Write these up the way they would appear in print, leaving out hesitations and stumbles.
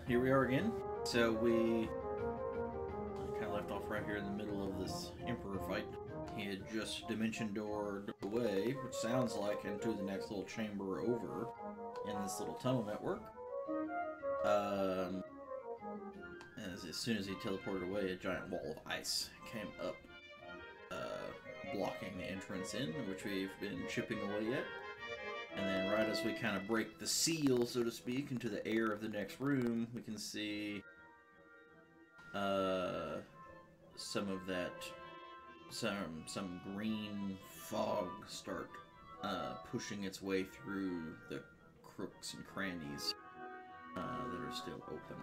here we are again. So we kind of left off right here in the middle of this Emperor fight. He had just dimension doored away, which sounds like into the next little chamber over in this little tunnel network. As soon as he teleported away, a giant wall of ice came up, blocking the entrance in, which we've been chipping away at. And then right as we kind of break the seal, so to speak, into the air of the next room, we can see some of that, some green fog start pushing its way through the crooks and crannies that are still open.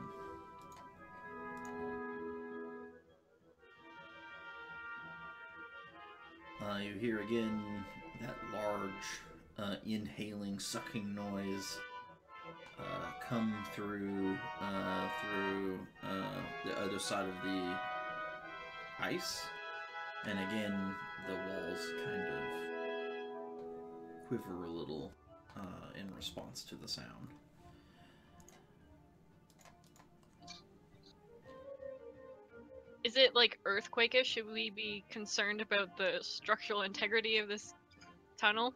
You hear again that large inhaling, sucking noise come through the other side of the ice, and again the walls kind of quiver a little in response to the sound. Is it like earthquake-ish? Should we be concerned about the structural integrity of this tunnel?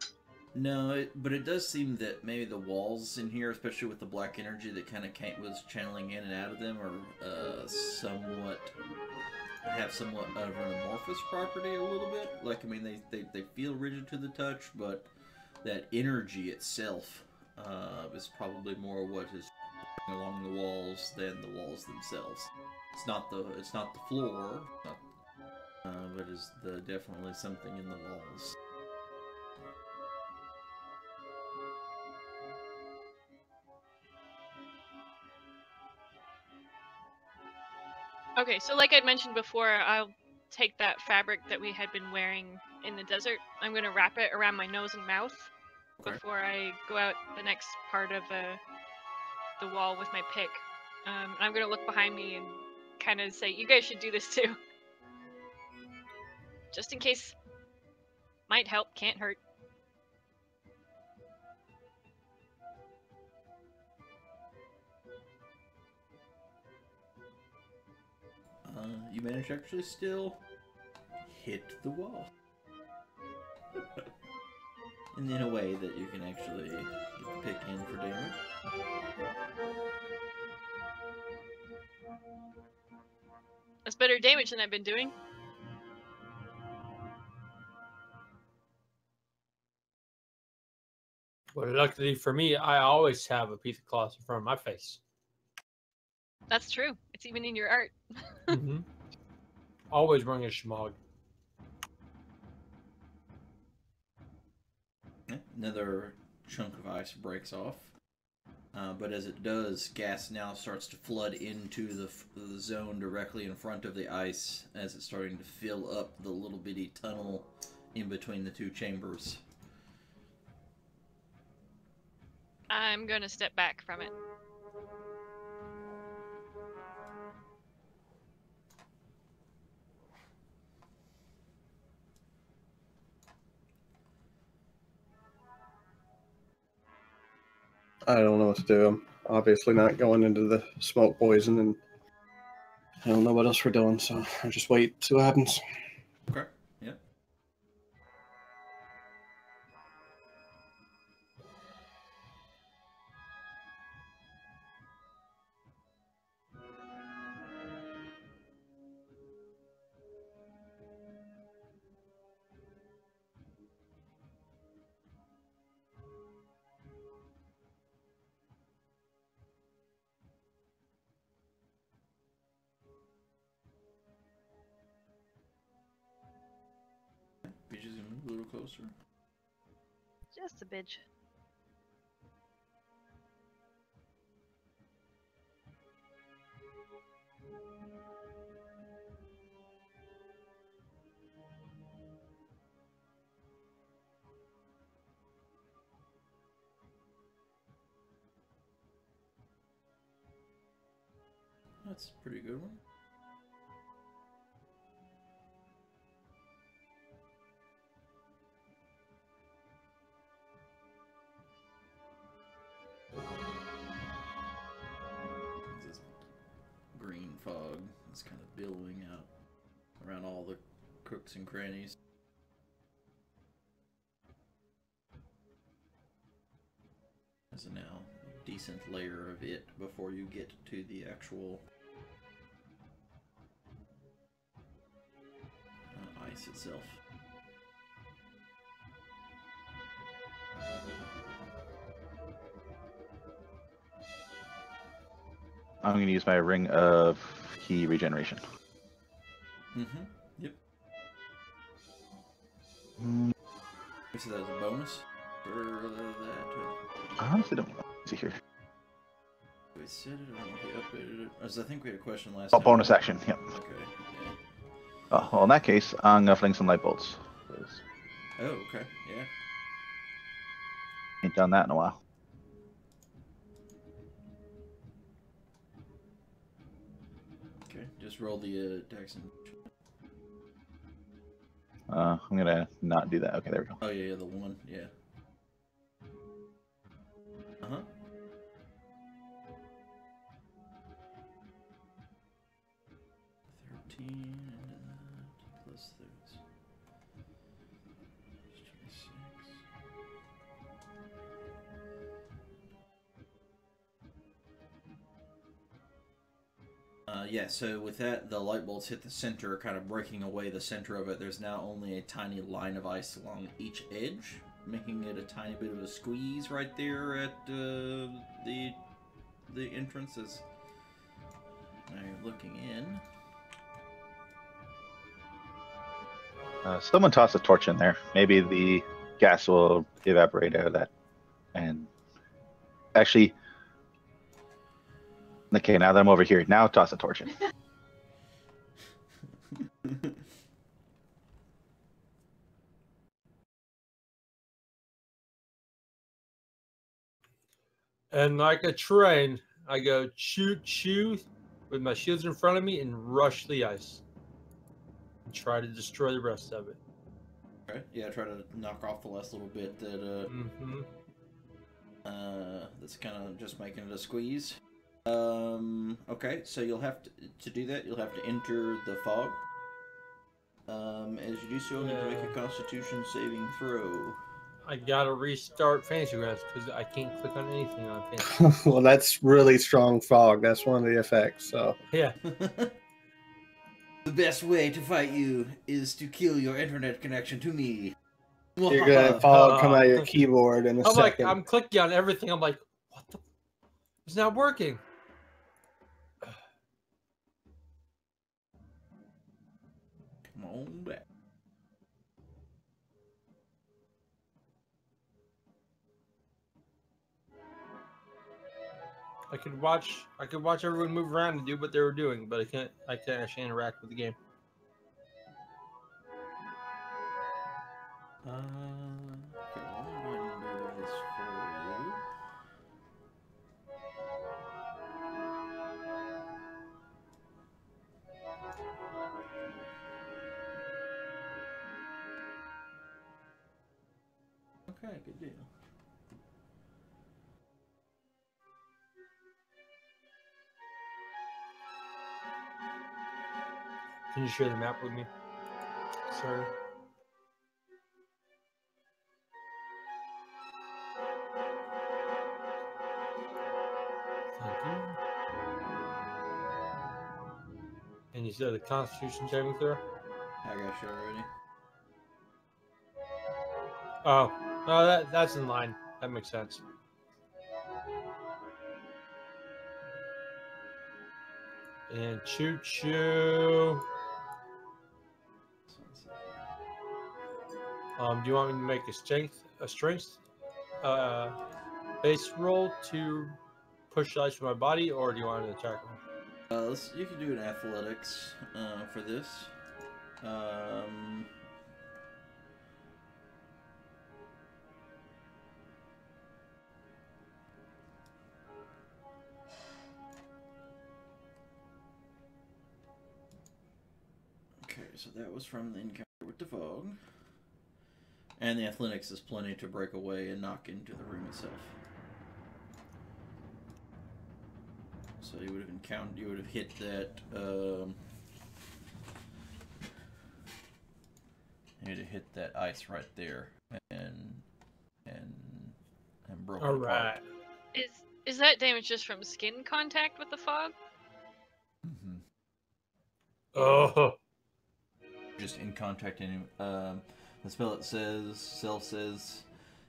No, but it does seem that maybe the walls in here, especially with the black energy that kind of was channeling in and out of them, are have somewhat of an amorphous property a little bit. Like, I mean, they feel rigid to the touch, but that energy itself is probably more what is along the walls than the walls themselves. It's not the floor, but is definitely something in the walls. Okay, so like I'd mentioned before, I'll take that fabric that we had been wearing in the desert. I'm going to wrap it around my nose and mouth before I go out the next part of the wall with my pick. I'm going to look behind me and kind of say, you guys should do this too. Just in case. Might help, can't hurt. You manage to actually still hit the wall. And in a way that you can actually get the pick in for damage. That's better damage than I've been doing. Well, luckily for me, I always have a piece of cloth in front of my face. That's true. It's even in your art. Mm-hmm. Always wearing a shemagh. Another chunk of ice breaks off. But as it does, gas now starts to flood into the zone directly in front of the ice as it's starting to fill up the little bitty tunnel in between the two chambers. I'm going to step back from it. I don't know what to do. I'm obviously not going into the smoke poison, and I don't know what else we're doing, so I'll just wait, see what happens. Okay, yeah. Bitch is gonna move a little closer. Just a bitch. That's a pretty good one. It's kind of billowing out around all the crooks and crannies. There's now a decent layer of it before you get to the actual ice itself. I'm going to use my ring of key regeneration. Mm-hmm. Yep. Mm, So that was a bonus for that. I honestly don't know. Let's see here. We said it. I don't know if we updated it. As I think we had a question last Oh, time. bonus action. Yep. Okay. Yeah. Oh, well, in that case, I'm going to fling some light bolts. Oh, okay. Yeah. Ain't done that in a while. Okay. Just roll the attacks and. I'm going to not do that. Okay, there we go. Oh yeah, the one. Yeah. Uh huh. Plus 36. Yeah, so with that, the light bolts hit the center, kind of breaking away the center of it. There's now only a tiny line of ice along each edge, making it a tiny bit of a squeeze right there at the entrances. Now you're looking in. Someone toss a torch in there. Maybe the gas will evaporate out of that. And actually, okay, now that I'm over here, now toss a torch in. And like a train, I go shoot, shoot with my shields in front of me and rush the ice. And try to destroy the rest of it. Okay. Yeah, try to knock off the last little bit that that's kind of just making it a squeeze. Okay, so you'll have to do that. You'll have to enter the fog. As you do so, you need to make a Constitution saving throw. I gotta restart Fantasy Grounds because I can't click on anything on Fantasy. Well, that's really strong fog. That's one of the effects. So Yeah. The best way to fight you is to kill your internet connection to me. you're gonna have fog come out of your keyboard in a I'm second. I'm clicking on everything. I'm like, what the? It's not working. Come on back. I could watch everyone move around and do what they were doing, but I can't actually interact with the game. Okay, well, I'm going to do this for you. Okay, good deal. Can you share the map with me, sir? Thank you. And you said the Constitution saving throw? I got you already. Oh, no, that's in line. That makes sense. And choo choo. Do you want me to make a strength base roll to push the ice from my body, or do you want to attack me? You can do an athletics for this. Okay, so that was from the encounter with the fog. And the athletics is plenty to break away and knock into the room itself. So you would have encountered. You would have hit that. You'd have hit that ice right there, and broken All apart. right. Is that damage just from skin contact with the fog? Mm-hmm. Oh. Just in contact. The spell says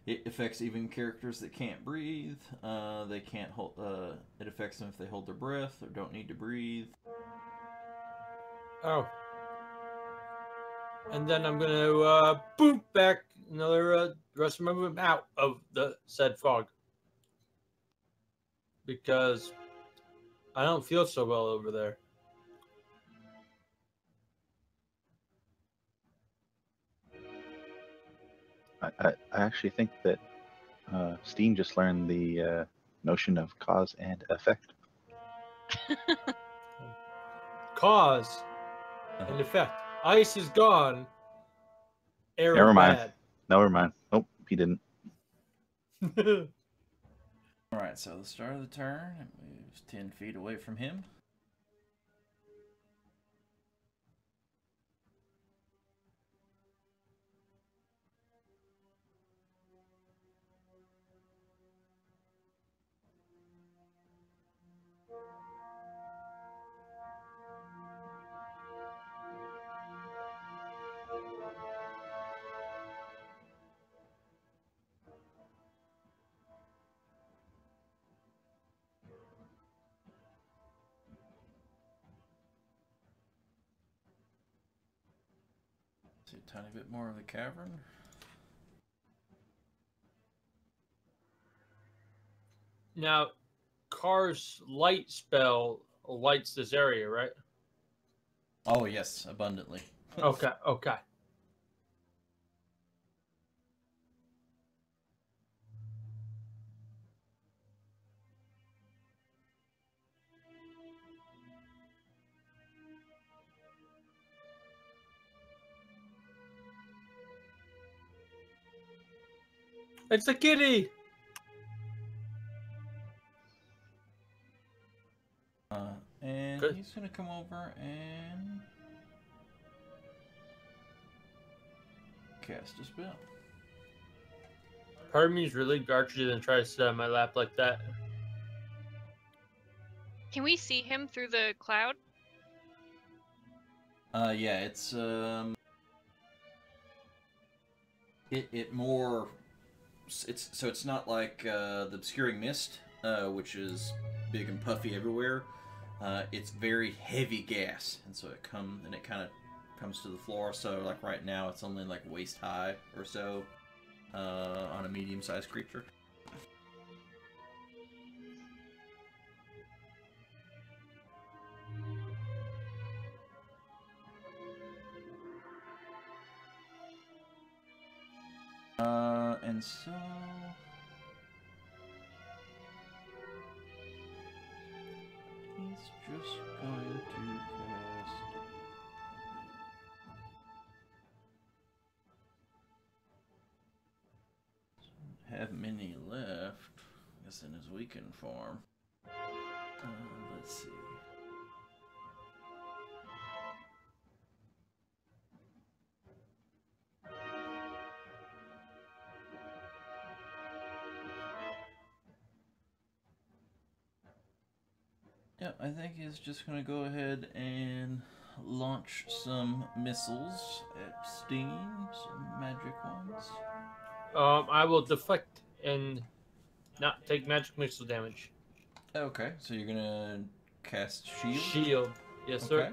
it affects even characters that can't breathe. They can't hold. It affects them if they hold their breath or don't need to breathe. Oh. And then I'm gonna boom back another rest of my movement out of the said fog because I don't feel so well over there. I actually think that Steen just learned the notion of cause and effect. Cause and effect. Ice is gone. Air Never is mind. bad. Never mind. Nope, he didn't. Alright, so the start of the turn, it moves 10 feet away from him. See a tiny bit more of the cavern. Now, Car's light spell lights this area, right? Oh yes, abundantly. Okay, okay. It's a kitty! And Good. he's gonna come over and cast a spell. Part of me is really gartry and try to sit on my lap like that. Can we see him through the cloud? Yeah, it's it more it's not like the obscuring mist, which is big and puffy everywhere. It's very heavy gas, and so it kind of comes to the floor. So like right now, it's only like waist high or so on a medium-sized creature. And so he's just going to cast. Doesn't have many left, I guess, in his weakened form. Let's see. Yeah, I think he's just going to go ahead and launch some missiles at Steen, some magic ones. I will deflect and not take magic missile damage. Okay, so you're going to cast Shield? Shield. Yes, sir. Okay.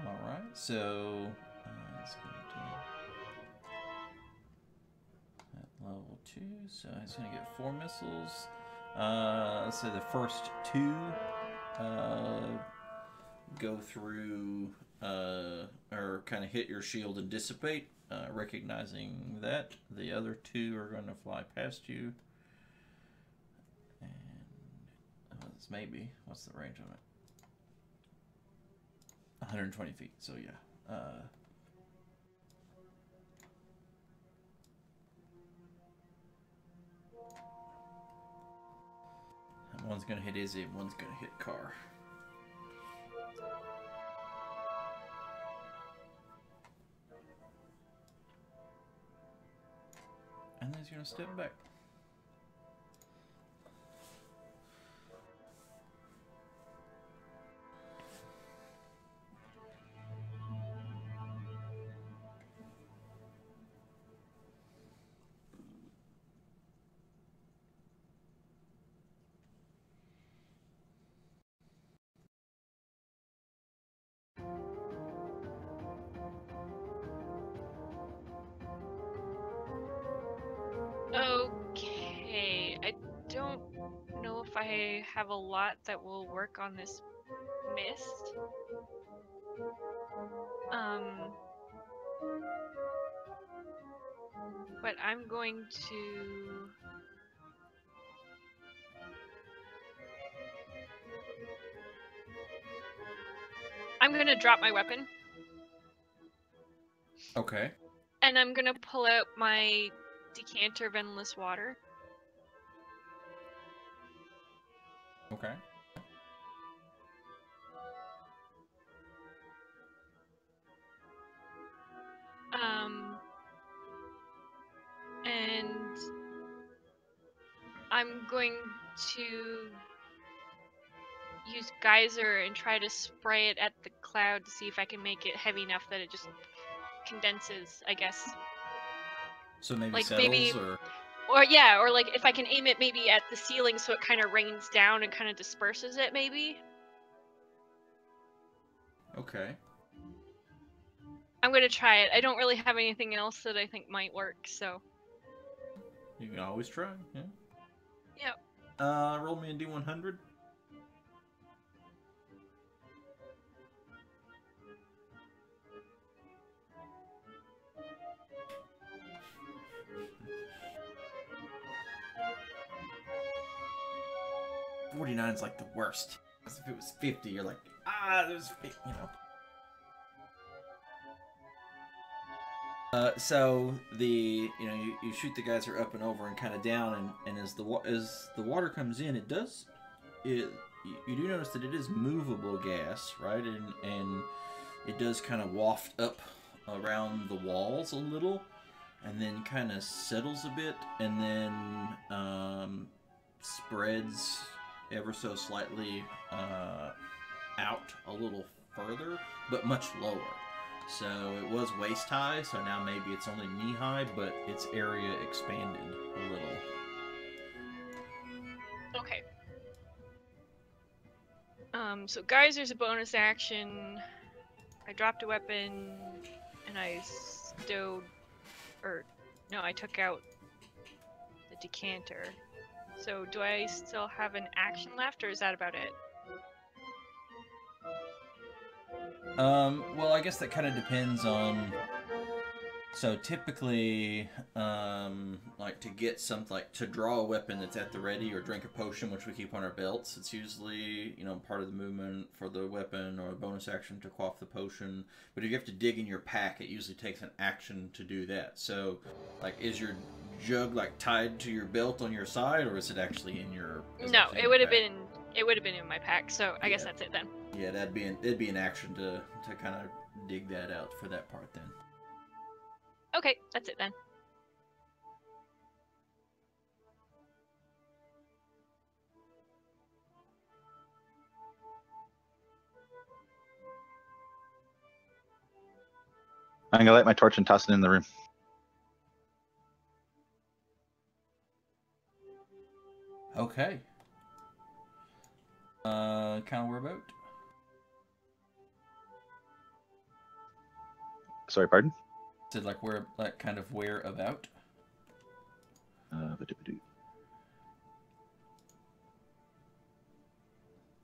Alright, so it's going to at level 2, so he's going to get 4 missiles. Let's say the first 2 go through or kind of hit your shield and dissipate, recognizing that. The other 2 are going to fly past you. And it's maybe, what's the range on it? 120 feet, so yeah. One's gonna hit Izzy, and one's gonna hit Carr. And then he's gonna step back. Okay, I don't know if I have a lot that will work on this mist. But I'm going to... I'm gonna drop my weapon. Okay. And I'm gonna pull out my decanter of endless water. Okay. And I'm going to use geyser and try to spray it at the cloud to see if I can make it heavy enough that it just condenses, I guess. So maybe Like settles, maybe, or yeah, or like if I can aim it maybe at the ceiling so it kind of rains down and kind of disperses it, maybe. okay. I'm gonna try it. I don't really have anything else that I think might work, so. You can always try. Yeah. Yep. Roll me a D100. $49's like the worst. If it was 50, you're like, there's, you know. So you shoot the geyser up and over and kind of down, and as the water comes in, you do notice that it is movable gas, right? And it does kind of waft up around the walls a little, and then kind of settles a bit, and then spreads ever so slightly out a little further, but much lower. So it was waist high, so now maybe it's only knee high, but its area expanded a little. Okay. So geyser's a bonus action. I dropped a weapon, and I I took out the decanter. So do I still have an action left, or is that about it? Well, I guess that kind of depends on. So typically, like to get something, like to draw a weapon that's at the ready, or drink a potion, which we keep on our belts. It's usually, part of the movement for the weapon, or a bonus action to quaff the potion. But if you have to dig in your pack, it usually takes an action to do that. So, like, is your jug like tied to your belt on your side, or is it actually in your? No, it would have been. It would have been in my pack. So I guess that's it then. Yeah, it'd be an action to kind of dig that out for that part then. Okay, that's it then. I'm gonna light my torch and toss it in the room. Okay. Kind of where about? Sorry, pardon? Said like where, like kind of where about?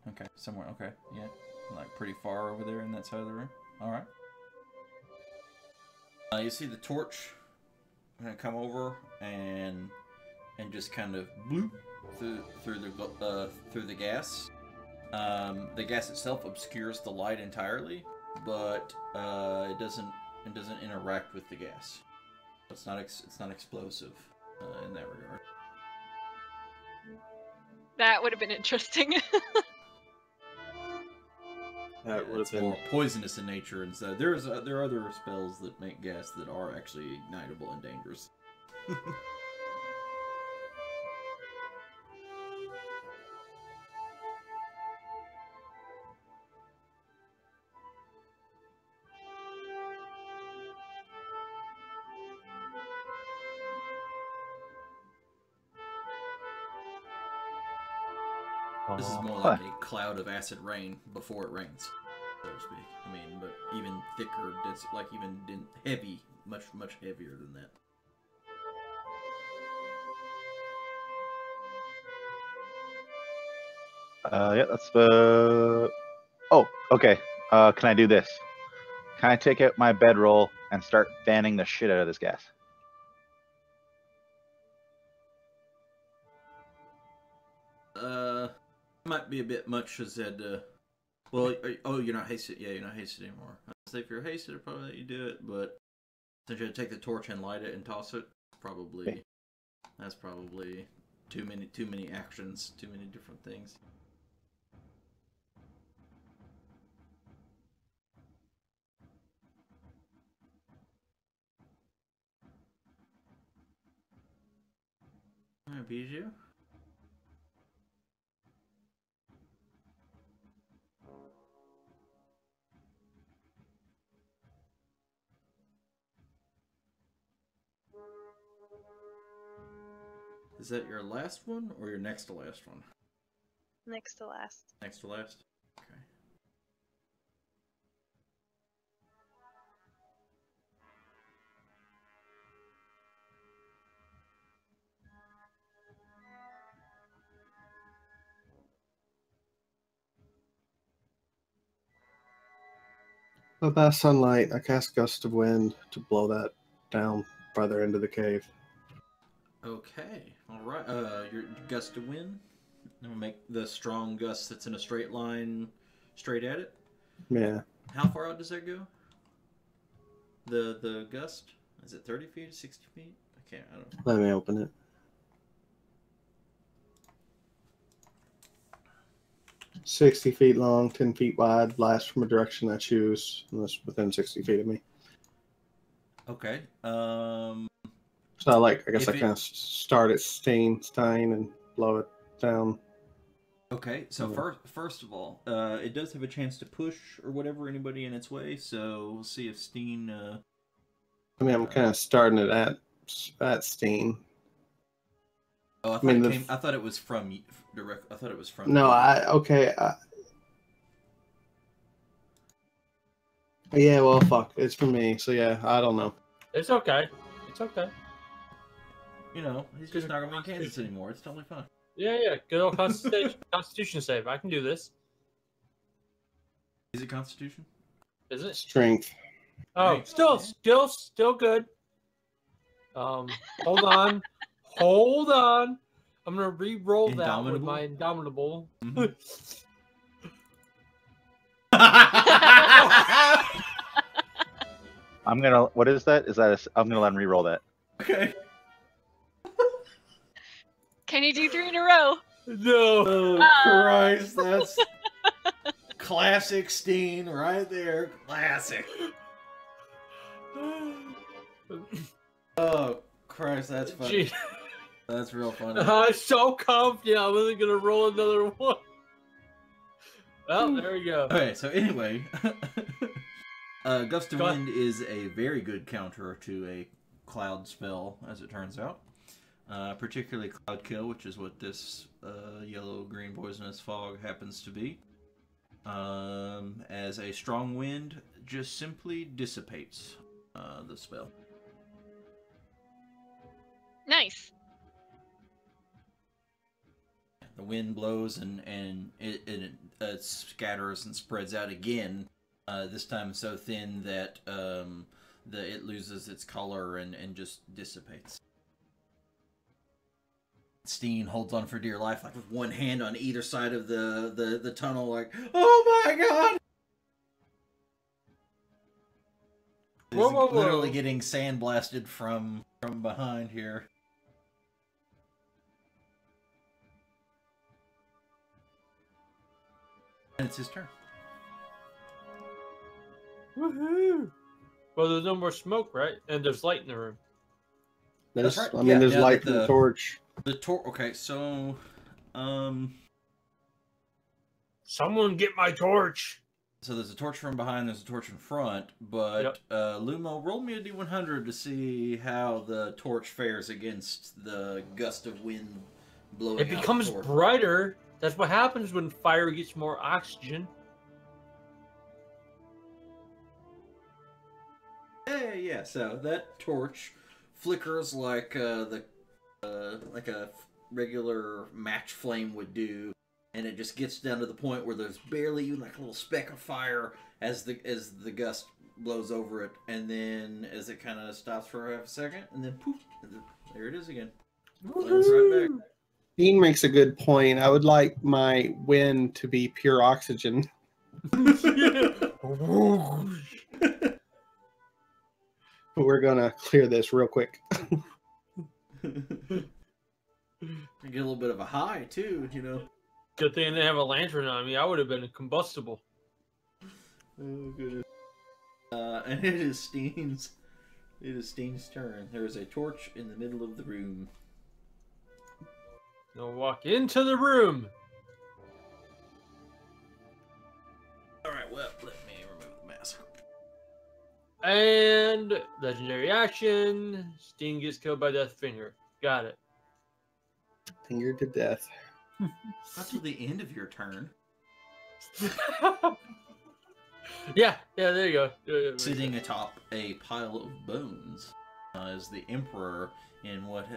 Okay, somewhere. Okay, yeah, like pretty far over there in that side of the room. All right. You see the torch kind of come over and just kind of bloop through the gas. The gas itself obscures the light entirely, but it doesn't interact with the gas. It's not explosive in that regard. That would have been interesting. That would have It's been. more poisonous in nature, and so there are other spells that make gas that are actually ignitable and dangerous. This is more like a cloud of acid rain before it rains, so to speak. I mean, but even thicker, it's like heavy, much heavier than that. Yeah, that's the. Oh, okay. Can I do this? Can I take out my bedroll and start fanning the shit out of this gas? Might be a bit much, as said. Well, oh, you're not hasted. Yeah, you're not hasted anymore. I'd say if you're hasted, I'd probably let you do it, but since you had to take the torch and light it and toss it, probably Okay. that's probably too many actions, too many different things. Alright, Bijou. Is that your last one or your next to last one? Next to last. Next to last? Okay. With that sunlight, I cast Gust of Wind to blow that down farther into the cave. Okay. Alright. Your gust of wind. I'm gonna make the strong gust that's in a straight line straight at it. Yeah. How far out does that go? The gust? Is it 30 feet, 60 feet? I don't know. Let me open it. 60 feet long, 10 feet wide, blast from a direction I choose, unless within 60 feet of me. Okay. So I guess I kind of start at Stein and blow it down. Okay, so first of all, it does have a chance to push or whatever anybody in its way, so we'll see if Steen... I mean, I'm kind of starting it at Stein. Oh, I thought it was from direct. I thought it was from. No, you. Yeah, well, fuck. It's for me, so yeah, I don't know. It's okay. It's okay. You know, he's just not going to be in Kansas anymore. It's totally fine. Yeah. Good old Constitution save. I can do this. Is it Constitution? Is it? Strength. Oh, Right. still good. Hold on. Hold on. I'm gonna re-roll that with my Indomitable. Mm-hmm. I'm gonna. What is that? I'm gonna let him re-roll that. Okay. Can you do 3 in a row? No. Oh, Christ, that's classic Steen right there. Classic. Oh, Christ, that's funny. Gee. That's real funny. I'm so confident I wasn't gonna roll another one. Well, there we go. Okay, so anyway, Gust of Wind is a very good counter to a cloud spell, as it turns out. Particularly Cloud Kill, which is what this yellow-green poisonous fog happens to be. As a strong wind just simply dissipates the spell. Nice. The wind blows and it scatters and spreads out again. This time so thin that it loses its color and just dissipates. Steen holds on for dear life, like with one hand on either side of the tunnel, like, oh my god! He's literally getting sandblasted from behind here. And it's his turn. Woohoo! Well, there's no more smoke, right? And there's light in the room. There's, That's right. I mean, Yeah, there's now light that from the torch. The torch. Okay, so, Someone get my torch! so there's a torch from behind. There's a torch in front. But Lumo, roll me a d100 to see how the torch fares against the gust of wind blowing. It becomes out the torch. brighter. That's what happens when fire gets more oxygen. Yeah. So that torch flickers like like a regular match flame would do, and it just gets down to the point where there's barely even like a little speck of fire as the gust blows over it, and then as it kind of stops for half a second, and then poof, there it is again. Flames right back. Dean makes a good point. I would like my wind to be pure oxygen. We're gonna clear this real quick. You get a little bit of a high too, you know. Good thing I didn't have a lantern on me. I would have been combustible. Oh goodness. And it is Steen's turn. There is a torch in the middle of the room. Now walk into the room. All right, well, let me remove the mask. And legendary action. Steen gets killed by Death Finger. Got it. Fingered to death. Not to the end of your turn. Yeah, there you go. Sitting atop a pile of bones is the Emperor in what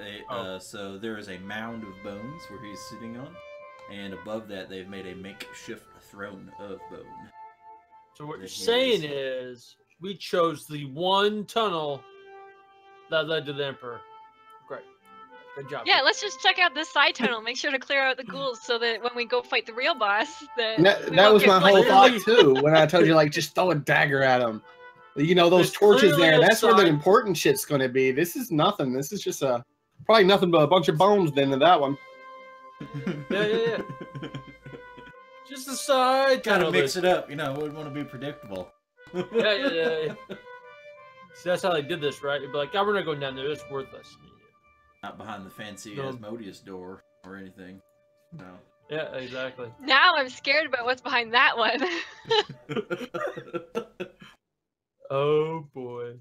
so there is a mound of bones where he's sitting on, and above that they've made a makeshift throne of bone. So what you're saying is we chose the one tunnel that led to the Emperor. Great. Good job. Yeah, let's just check out this side tunnel. Make sure to clear out the ghouls so that when we go fight the real boss, that was my whole thought too. When I told you, like, just throw a dagger at him. You know, those torches there. That's where the important shit's going to be. This is nothing. This is just probably nothing but a bunch of bones at the end of that one. Yeah. Just the side. Gotta mix it up. You know, we want to be predictable. Yeah. See, that's how they did this, right? You'd be like, "God, we're not going down there. It's worthless." Not behind the fancy Asmodeus door or anything. No. Yeah, exactly. Now I'm scared about what's behind that one. Oh boy.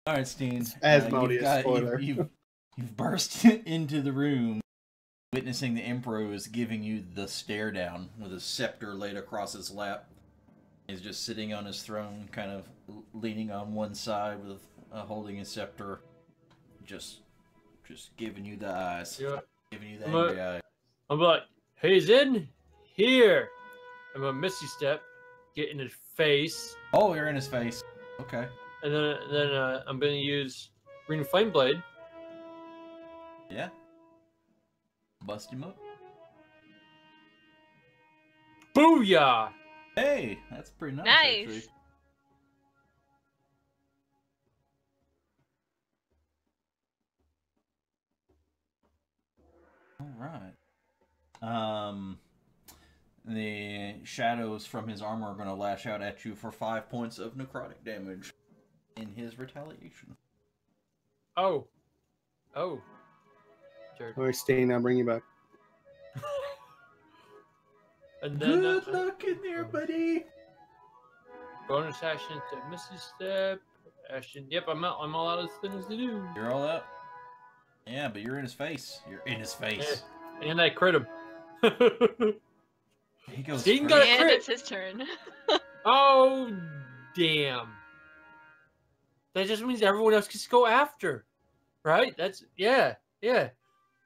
All right, Steen. Asmodeus. You've burst into the room, witnessing the Emperor who is giving you the stare down with his scepter laid across his lap. He's just sitting on his throne, kind of leaning on one side with holding his scepter, just giving you the eyes, giving you the angry eye. I'm like, he's in here. I'm a Misty Step, get in his face. Oh, you're in his face. Okay. And then I'm gonna use Green Flame Blade. Yeah. Bust him up. Booyah! Hey, that's pretty nice. Nice. Actually. All right. The shadows from his armor are going to lash out at you for 5 points of necrotic damage in his retaliation. Oh. Alright, Stain, I'll bring you back. And then, Good luck in there, buddy. Bonus action to Misty Step. Action. Yep, I'm all out of things to do. You're all out. Yeah, but you're in his face. You're in his face. Yeah. And I crit him. He goes. Dean got a And crit. it's his turn. Oh, damn. That just means everyone else gets to go after. Right? That's, yeah.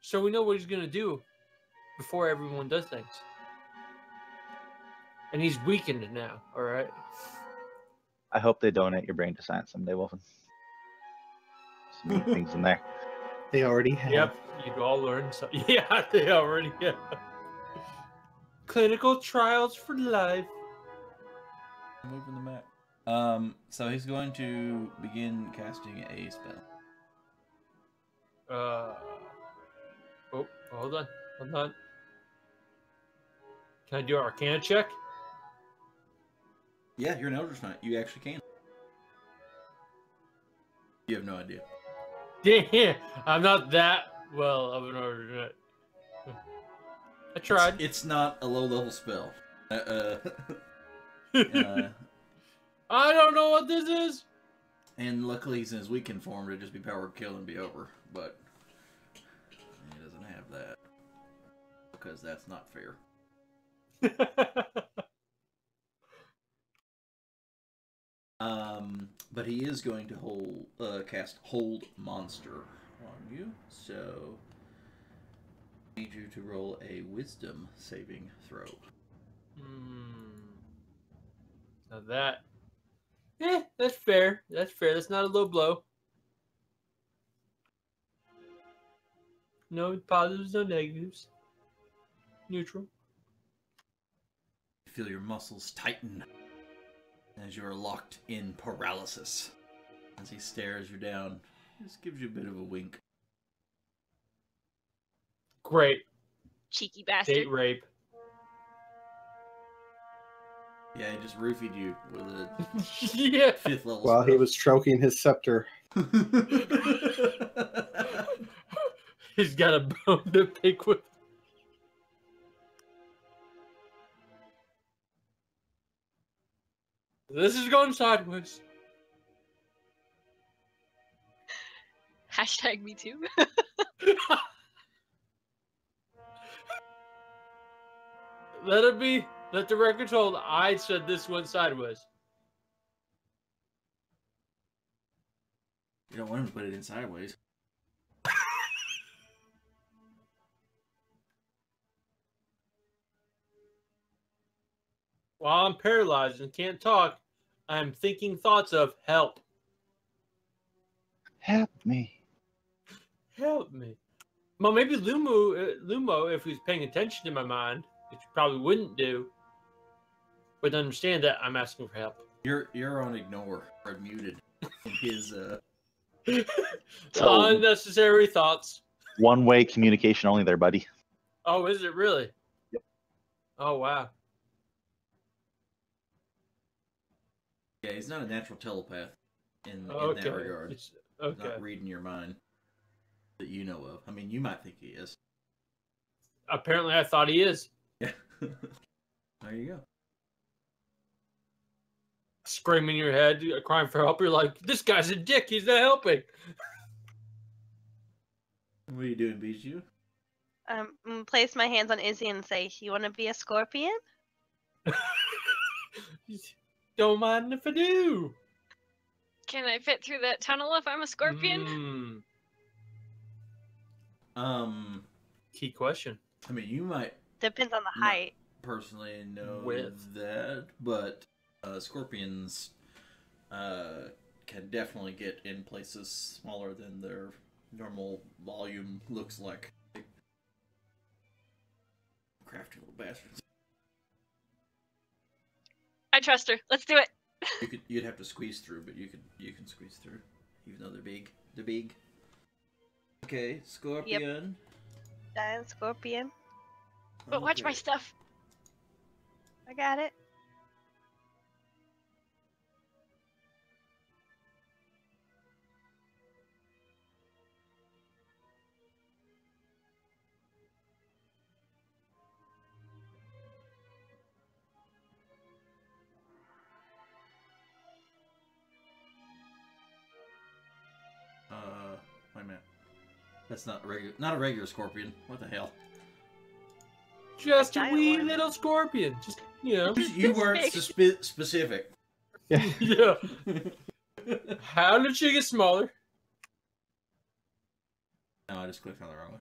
So we know what he's going to do before everyone does things. And he's weakened now, alright? I hope they donate your brain to science someday, Wolfen. Some neat things in there. They already have. Yep, you'd all learn. So, yeah, they already have. Clinical trials for life. Moving the map. So he's going to begin casting a spell. Oh, hold on. Can I do an Arcana check? Yeah, you're an Eldritch Knight. You actually can. You have no idea. Damn, I'm not that well of an Eldritch Knight. I tried. It's not a low-level spell. I don't know what this is. And luckily, he's in his weakened form, it'd just be power kill and be over. But he doesn't have that. Because that's not fair. But he is going to cast Hold Monster on you. So, I need you to roll a Wisdom saving throw. Now that... that's fair. That's fair. That's not a low blow. No positives, no negatives. Neutral. You feel your muscles tighten as you are locked in paralysis. As he stares you down, he just gives you a bit of a wink. Great. Cheeky bastard. Date rape. Yeah, he just roofied you with a Yeah. 5th level While he spell. was stroking his scepter. He's got a bone to pick with. This is going sideways. Hashtag me too. Let the record hold. I said this went sideways. You don't want him to put it in sideways. While I'm paralyzed and can't talk, I'm thinking thoughts of help. Help me. Help me. Well, maybe Lumo, if he's paying attention to my mind, which he probably wouldn't do, would understand that I'm asking for help. You're on ignore or muted in his So- Unnecessary thoughts. One-way communication only there, buddy. Oh, is it really? Yep. Oh, wow. Yeah, he's not a natural telepath in Okay. that regard. It's, He's okay. not reading your mind that you know of. I mean, you might think he is. Apparently, I thought he is. Yeah. There you go. Screaming in your head, crying for help. You're like, this guy's a dick. He's not helping. What are you doing, Bijou? I'm gonna place my hands on Izzy and say, "You want to be a scorpion?" Don't mind if I do. Can I fit through that tunnel if I'm a scorpion? Key question. I mean, you might Depends on the No. height. personally know Width. that, but scorpions can definitely get in places smaller than their normal volume looks like. Crafty little bastards. I trust her. Let's do it. You'd have to squeeze through, but you can squeeze through, even though they're big. They're big. Okay, scorpion. Giant scorpion. But watch my Okay. stuff. I got it. Wait a minute. That's not regular. Not a regular scorpion. What the hell? Just a giant wee one. little scorpion. Just, you know. You weren't big. specific. Yeah. How did she get smaller? No, I just clicked on the wrong one.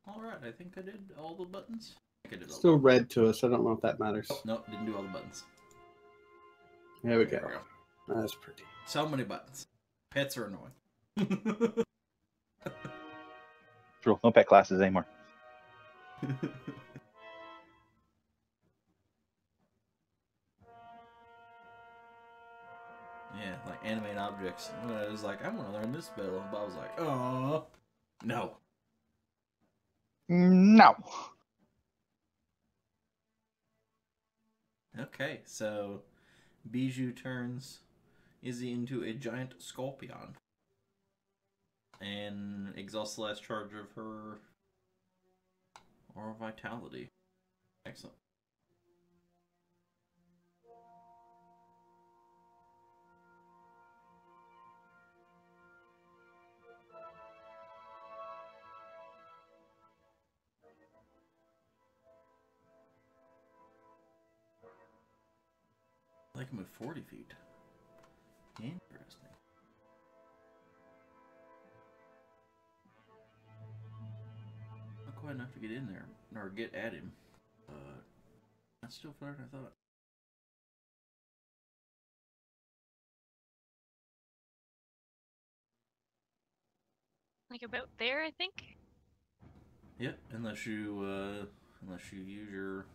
Alright, I think I did all the buttons. I think I did all Still red to us. I don't know if that matters. Nope, didn't do all the buttons. There we go. That's pretty. So many buttons. Pets are annoying. True. No pet classes anymore. Yeah, like animate objects. I was like, I want to learn this spell, but I was like, oh, no. No. Okay, so Bijou turns Izzy into a giant scorpion and exhausts the last charge of her Aura Vitality. Excellent. I can move 40 feet. Interesting. Not quite enough to get in there, or get at him. That's still farther than I thought. Like about there, I think. Yep, unless you use your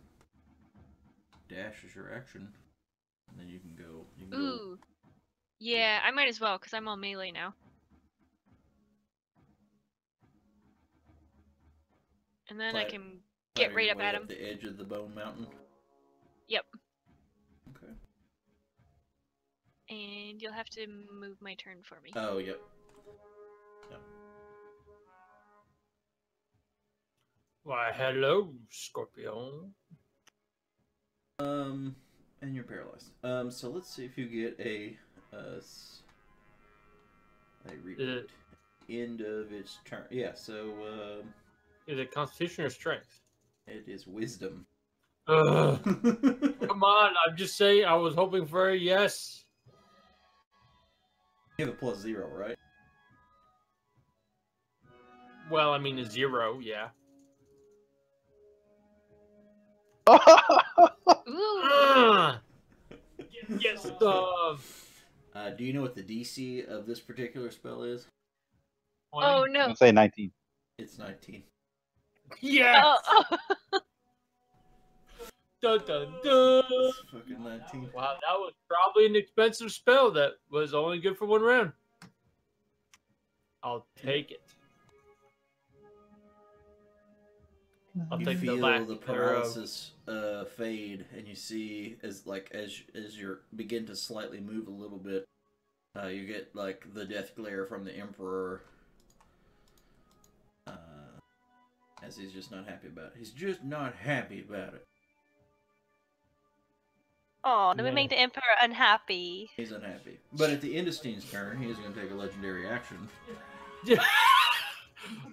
dash as your action, and then you can go. Ooh. Yeah, I might as well, because I'm all melee now. And then I can get right up at him. The edge of the Bone Mountain. Yep. Okay. And you'll have to move my turn for me. Oh, yep. Yep. Why, hello, Scorpion. And you're paralyzed. So let's see if you get a repeat. End of its turn. Yeah, so, Is it Constitution or Strength? it is Wisdom. Ugh. Come on, I'm just saying, I was hoping for a yes. You have a +0, right? Well, I mean, a 0, yeah. Ooh. Yes. Do you know what the DC of this particular spell is? Oh no. I'll say 19. It's 19. Yes. Oh. Dun, dun, dun. It's fucking 19. Wow, that was probably an expensive spell that was only good for one round. I'll take it. I'll You take feel the the paralysis fade, and you see as you begin to slightly move a little bit, you get like the death glare from the Emperor, as he's just not happy about it. He's just not happy about it. Oh, did we make the Emperor unhappy? He's unhappy. But at the end of Steen's turn, he's going to take a legendary action.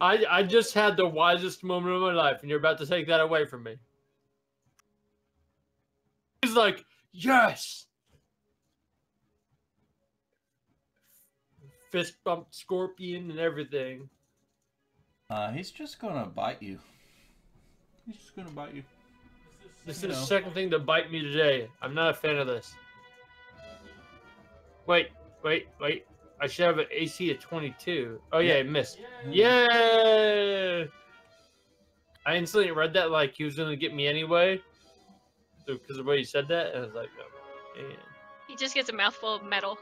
I just had the wisest moment of my life, and you're about to take that away from me. He's like, yes! Fist bump Scorpion and everything. He's just going to bite you. He's just going to bite you. This is the second thing to bite me today. I'm not a fan of this. Wait. I should have an AC of 22. Oh, yeah, I missed. Yeah! I instantly read that like he was going to get me anyway. Because of the way he said that. And I was like, oh, man. He just gets a mouthful of metal.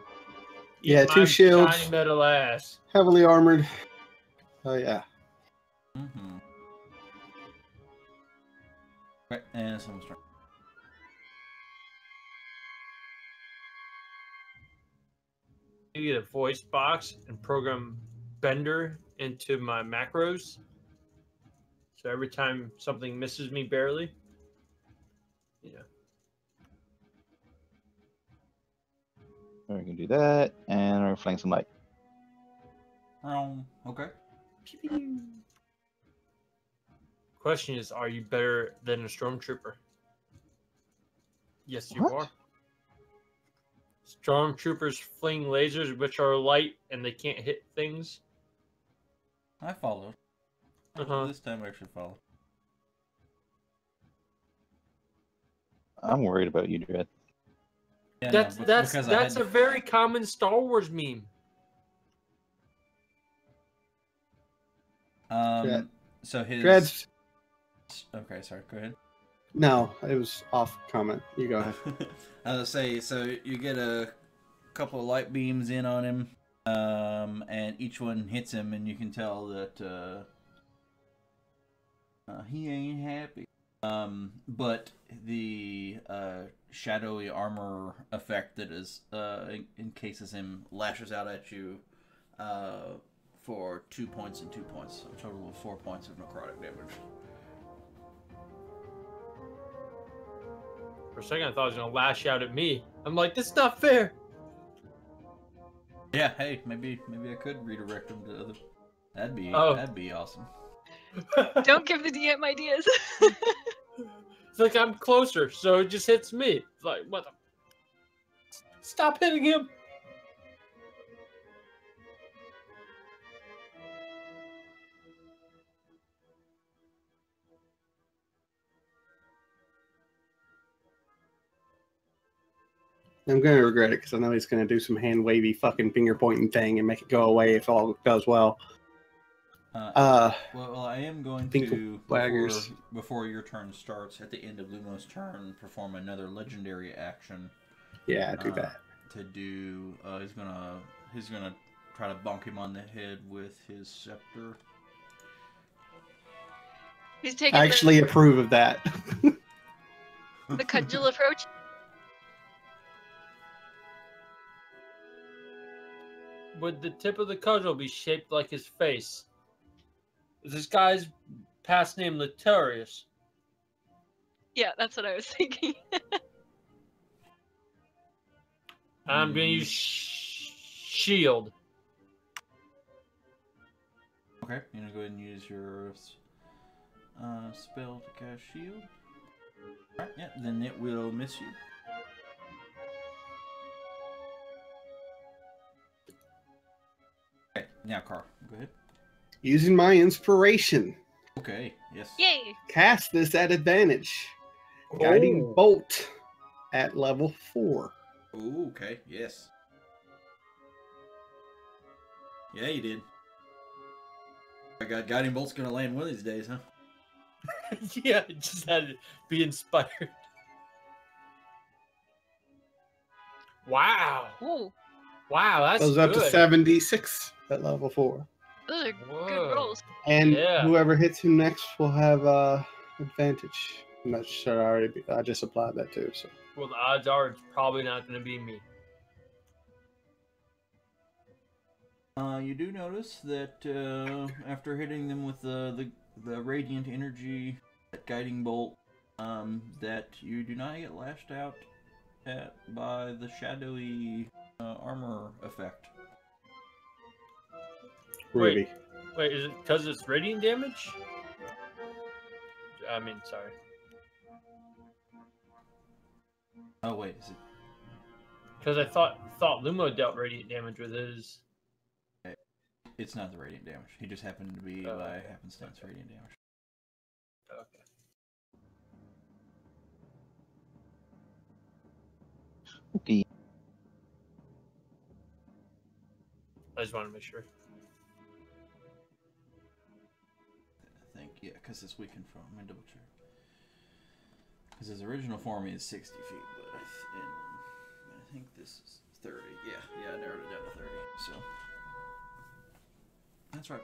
Yeah, Eat 2 my shields. shiny metal ass. Heavily armored. Oh, yeah. Mm-hmm. Right, and someone's turn. You get a voice box and program Bender into my macros. So every time something misses me barely, We're gonna do that, and we're gonna fling some light. Okay. Question is, are you better than a stormtrooper? Yes, you What? are. Stormtroopers fling lasers which are light and they can't hit things. I followed. This time I actually followed. I'm worried about you, Dread. Yeah, That's a very common Star Wars meme. So his Dreads. Okay, sorry. Go ahead. No, it was off comment. You go ahead. I was gonna say, so you get a couple of light beams in on him, and each one hits him, and you can tell that he ain't happy. But the shadowy armor effect that is encases him lashes out at you for 2 points and 2 points, so a total of 4 points of necrotic damage. For a second, I thought it was gonna lash out at me. I'm like, this is not fair. Yeah, hey, maybe I could redirect him to other. That'd be awesome. Don't give the DM ideas. It's like I'm closer, so it just hits me. It's like, what the? Stop hitting him! I'm gonna regret it because I know he's gonna do some hand wavy fucking finger pointing thing and make it go away if all does well. Well, I am going to before your turn starts at the end of Lumo's turn perform another legendary action. Yeah, do that. To do, he's gonna try to bonk him on the head with his scepter. He's taking I actually approve of that. the cudgel approach. Would the tip of the cudgel be shaped like his face? This guy's past name Latarius. Yeah, that's what I was thinking. I'm gonna use shield. Okay, you're gonna go ahead and use your spell to cast shield. Alright, yeah, then it will miss you. Okay, now Carl, go ahead. Using my inspiration. Okay, yes. Yay! Cast this at advantage. Guiding bolt at level 4. Ooh, okay, yes. Yeah, you did. I got Guiding Bolt's gonna land one of these days, huh? Yeah, it just had to be inspired. Wow. Ooh, Wow, that's Goes good. up to 76 at level 4. those are Whoa. good rolls. And Yeah. whoever hits him next will have advantage. I'm not sure I just applied that too. So Well, the odds are it's probably not going to be me. You do notice that after hitting them with the radiant energy, that guiding bolt, that you do not get lashed out at by the shadowy armor effect. Ruby. Wait, is it because it's radiant damage? I mean, sorry. Oh wait, is it? Because I thought Lumo dealt radiant damage with his. It's not the radiant damage. He just happened to be by happenstance radiant damage. Okay. Okay. I just want to make sure. I think, yeah, because it's weakened from. Let me double check. Because his original form is 60 feet, but I think this is 30. Yeah, I narrowed it down to 30. So that's right.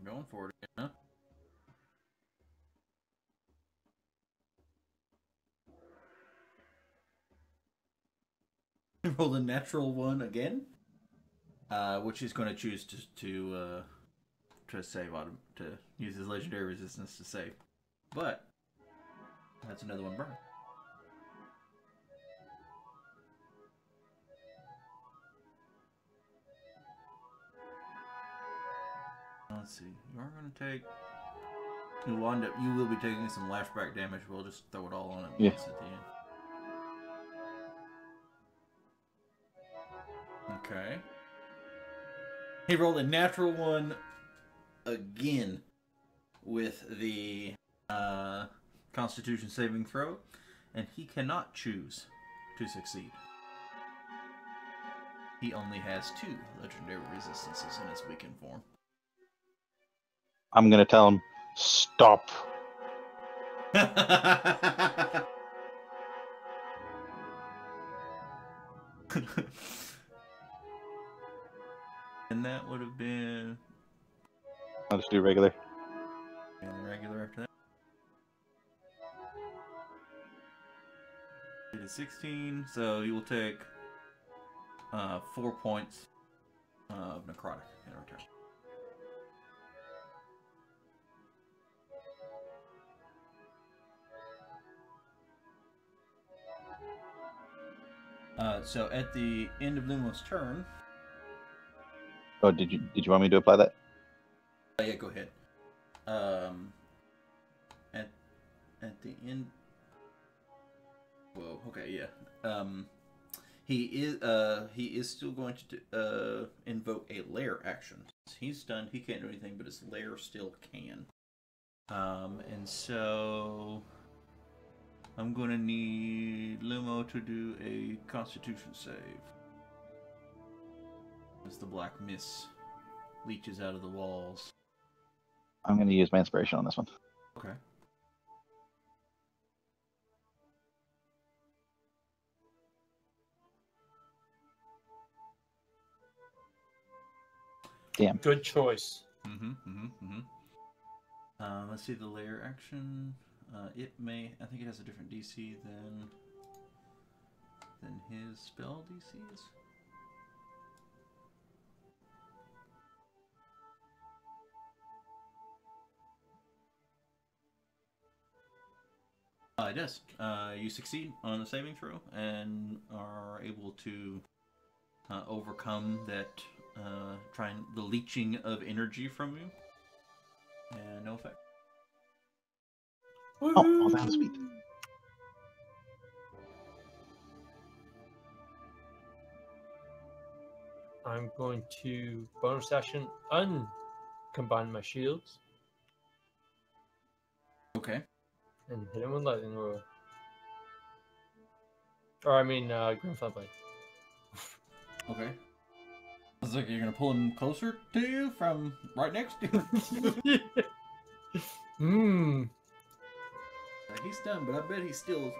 Going for it, huh? Roll the natural one again, which is going to choose to save on him, to use his legendary resistance to save, but that's another one burn. Let's see. You are going to take. You will be taking some lashback damage. We'll just throw it all on at once at the end. Okay. He rolled a natural one again with the Constitution saving throw, and he cannot choose to succeed. He only has 2 legendary resistances in his weakened form. I'm gonna tell him, stop. And that would have been... I'll just do regular. And regular after that. It is 16, so you will take 4 points of necrotic in return. So at the end of Lumo's turn... Oh, did you want me to apply that? Yeah, go ahead. At the end... Whoa, okay, yeah. He is still going to invoke a lair action. He's stunned, he can't do anything, but his lair still can. And so... I'm going to need Lumo to do a Constitution save. As the black mist leeches out of the walls. I'm going to use my inspiration on this one. Okay. Damn. Good choice. Let's see the layer action. It may... I think it has a different DC than his spell DCs. It does. You succeed on the saving throw and are able to overcome that the leeching of energy from you. And no effect. Oh, that was sweet. I'm going to bonus action uncombine my shields. Okay. And hit him with lightning roll. Or I mean, Grim Flashlight. Okay. It's like you're gonna pull him closer to you from right next to you. He's done, but I bet he still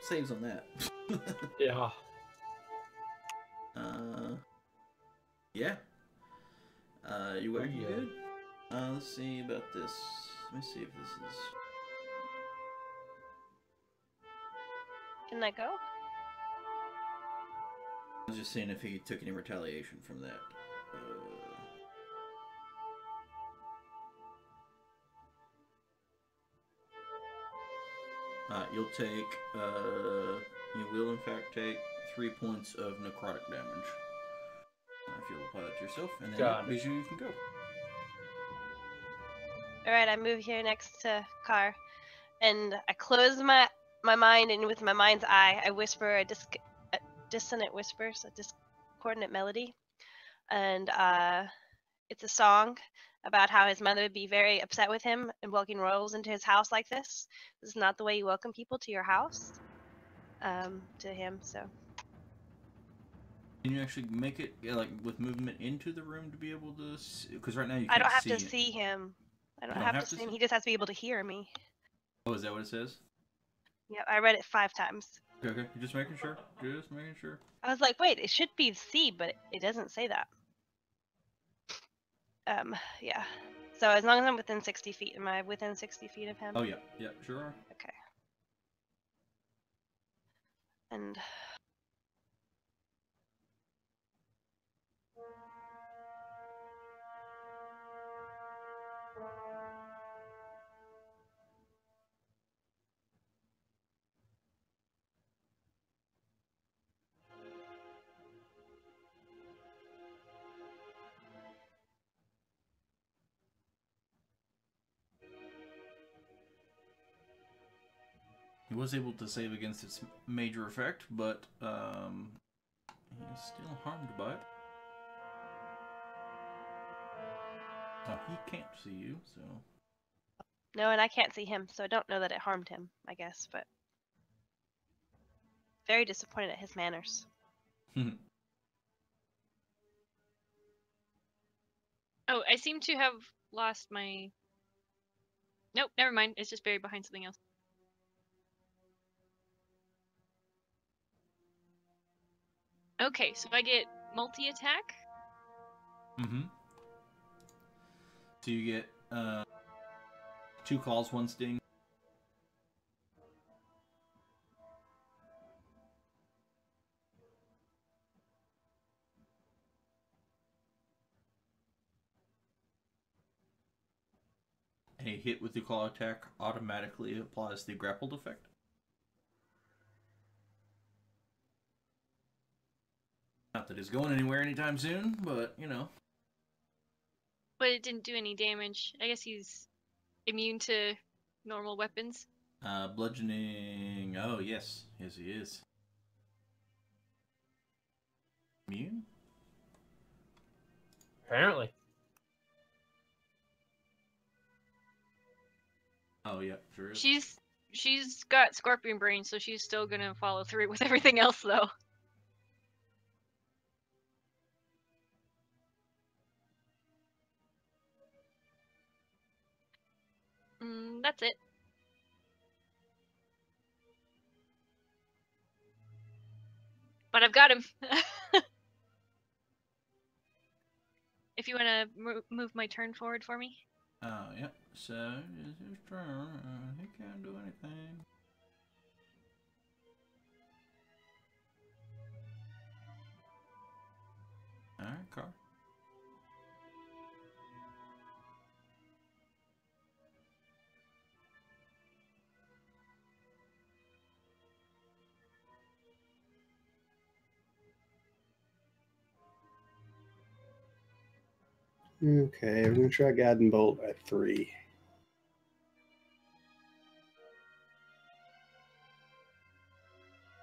saves on that. Yeah. Yeah. You actually yeah. good? Let's see about this. Let me see if this is... Can I go? I was just seeing if he took any retaliation from that. You'll take, you will in fact take 3 points of necrotic damage. If you'll apply that to yourself, and then you can go. Alright, I move here next to Car, and I close my mind, and with my mind's eye, I whisper a dissonant whisper, so discordant melody. And it's a song about how his mother would be very upset with him and welcoming royals into his house like this. This is not the way you welcome people to your house. To him, so. Can you actually make it like with movement into the room to be able to? Because right now you can't I don't have see to it. see him. I don't You have to see him. He just has to be able to hear me. Oh, is that what it says? Yeah, I read it 5 times. Okay, okay. Just making sure. Just making sure. I was like, wait, it should be C, but it doesn't say that. Yeah. So as long as I'm within 60 feet, am I within 60 feet of him? Oh yeah, yeah, sure are. Okay. And He was able to save against its major effect, but he is still harmed by it. He can't see you, so... No, and I can't see him, so I don't know that it harmed him, I guess, but... Very disappointed at his manners. Oh, I seem to have lost my... Nope, never mind. It's just buried behind something else. Okay, so I get multi-attack? Mm-hmm. So you get 2 calls, 1 sting. A hit with the claw attack automatically applies the grappled effect. Not that it's going anywhere anytime soon, but, you know. But it didn't do any damage. I guess he's immune to normal weapons. Bludgeoning... Oh, yes. Yes, he is. Immune? Apparently. Oh, yeah, sure is. She's got scorpion brain, so she's still gonna follow through with everything else, though. That's it. But I've got him. If you want to move my turn forward for me. Oh, yep. So, it's his turn. He can't do anything. Alright, Carl. Okay, we're gonna try Guiding Bolt at 3.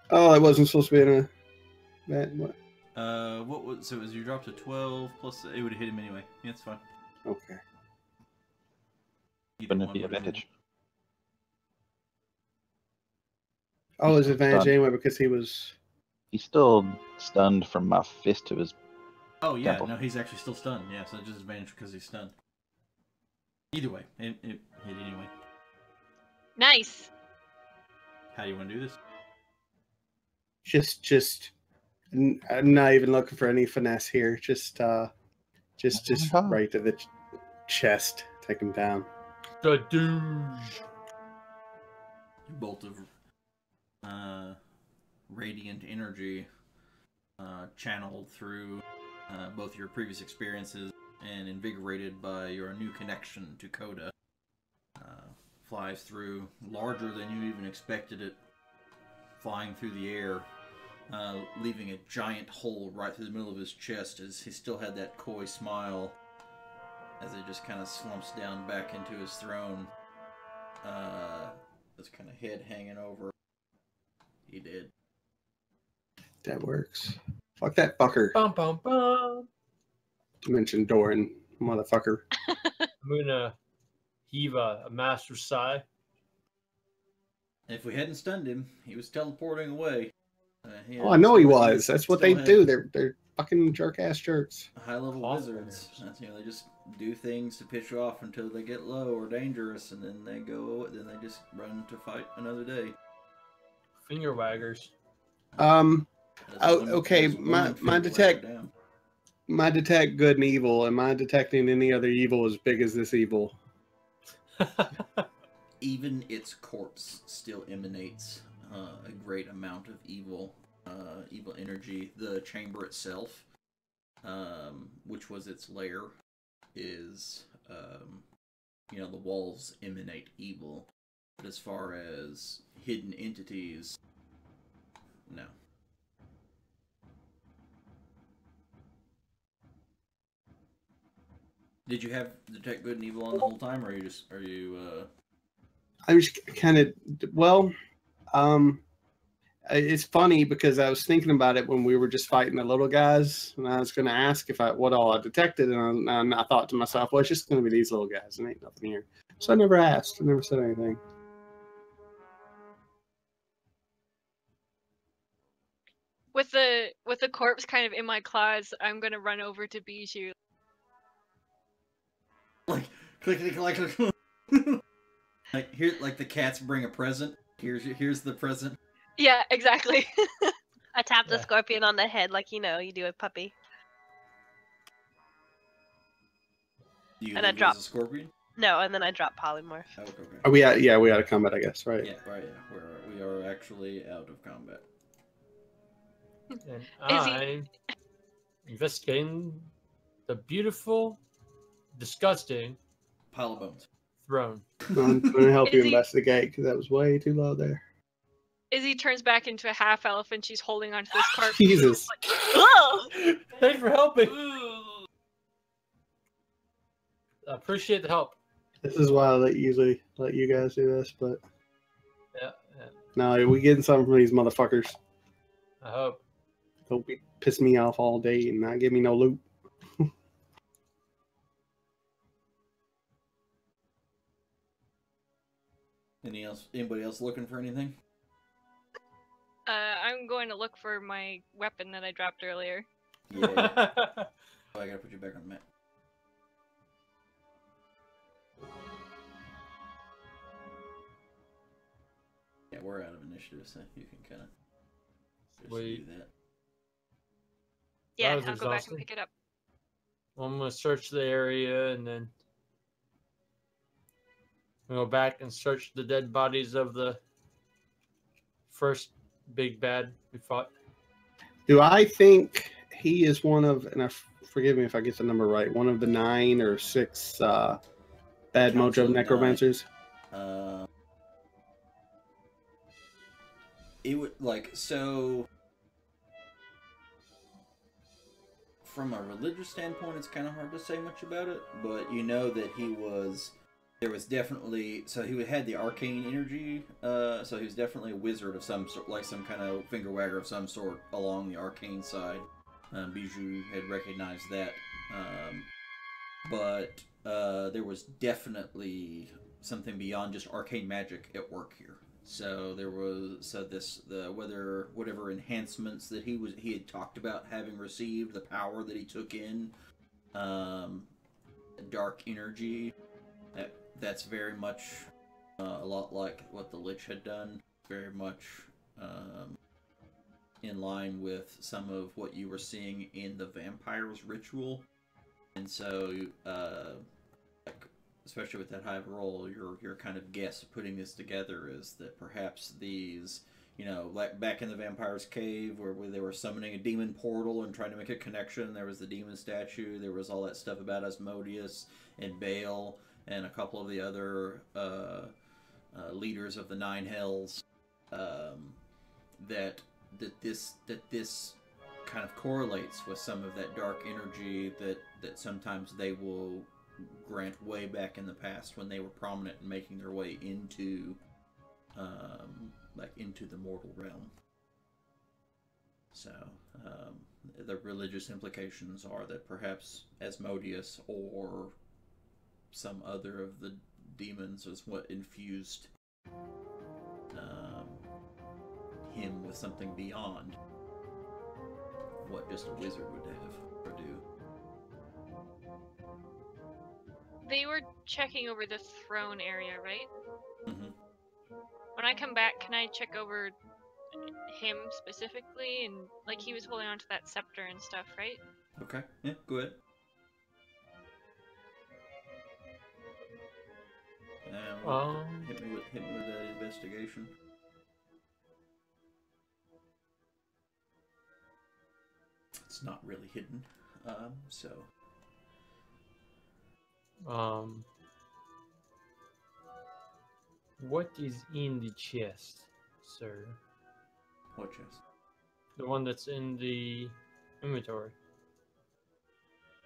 Oh, it wasn't supposed to be in a... That, what? What was... So, as you dropped to 12, plus... It would have hit him anyway. Yeah, it's fine. Okay. Either Wouldn't it one be would've hit him. advantage? Oh, his advantage Done. anyway because he was... He's still stunned from a fist to his... Oh, yeah. Temple. No, he's actually still stunned. Yeah, so it's just advantage because he's stunned. Either way, it hit anyway. Nice. How do you want to do this? I'm not even looking for any finesse here. Just Oh. right to the chest. Take him down. The douche. Bolt of radiant energy channeled through both your previous experiences and invigorated by your new connection to Coda. Flies through, larger than you even expected it, flying through the air, leaving a giant hole right through the middle of his chest as he still had that coy smile as it just kind of slumps down back into his throne. This kind of head hanging over. He did. That works. Fuck that fucker. Bum, bum, bum. Mention Doran, motherfucker. I'm gonna heave a master sigh. If we hadn't stunned him, he was teleporting away. Oh, I know he was. That's what they do. They're fucking jerk ass jerks. High-level Awesome. wizards. That's, you know, they just do things to piss you off until they get low or dangerous, and then they go. Then they just run to fight another day. Finger waggers. Okay. My detect good and evil. Am I detecting any other evil as big as this evil? Even its corpse still emanates a great amount of evil energy. The chamber itself, which was its lair, is the walls emanate evil. But as far as hidden entities, no. Did you have detect good and evil on the whole time, or are you? I was kind of it's funny because I was thinking about it when we were just fighting the little guys, and I was going to ask if what all I detected, and I thought to myself, well, it's just going to be these little guys, and ain't nothing here. So I never asked. I never said anything. With the corpse kind of in my claws, I'm gonna run over to Bijou. Like clickety clack. Like here, like the cats bring a present. Here's the present. Yeah, exactly. I tap the scorpion on the head like you do a puppy. You and I drop a scorpion. No, and then I drop polymorph. Oh, okay. Are we out? Yeah, we out of combat, I guess, right? Yeah, right. Yeah, we are actually out of combat. And I'm investigating the beautiful, disgusting pile of bones throne. I'm going to help you investigate because that was way too low there. Izzy turns back into a half elf and she's holding onto this carpet. Jesus. Like, Thanks for helping. I appreciate the help. This is why I usually let you guys do this, but yeah. No, we getting something from these motherfuckers. I hope. Don't be piss me off all day and not give me no loot. Anybody else looking for anything? I'm going to look for my weapon that I dropped earlier. Yeah. Oh, I gotta put you back on the map. Yeah, we're out of initiative, so you can kind of do that. Yeah, I'll go back and pick it up. Well, I'm going to search the area and then go back and search the dead bodies of the first big bad we fought. Do I think he is one of, and forgive me if I get the number right, one of the 9 or 6 bad mojo necromancers? It would, so from a religious standpoint, it's kind of hard to say much about it, but you know that there was definitely, so he had the arcane energy, so he was definitely a wizard of some sort, like some kind of finger wagger of some sort along the arcane side. Bijou had recognized that, but there was definitely something beyond just arcane magic at work here. So there was whatever enhancements that he had talked about having received, the power that he took in, dark energy. That's very much a lot like what the Lich had done. Very much in line with some of what you were seeing in the Vampire's ritual. And so, especially with that high roll, your kind of guess putting this together is that perhaps these, like back in the Vampire's Cave where they were summoning a demon portal and trying to make a connection, there was the demon statue, there was all that stuff about Asmodeus and Baal and a couple of the other leaders of the 9 Hells, that this kind of correlates with some of that dark energy that sometimes they will grant way back in the past when they were prominent in making their way into into the mortal realm. So the religious implications are that perhaps Asmodeus or some other of the demons is what infused him with something beyond what just a wizard would have or do. They were checking over the throne area, right? Mm-hmm. When I come back, can I check over him specifically? And he was holding on to that scepter and stuff, right? Okay, yeah, go ahead. Hit me with that investigation. It's not really hidden, so. What is in the chest, sir? What chest? The one that's in the inventory.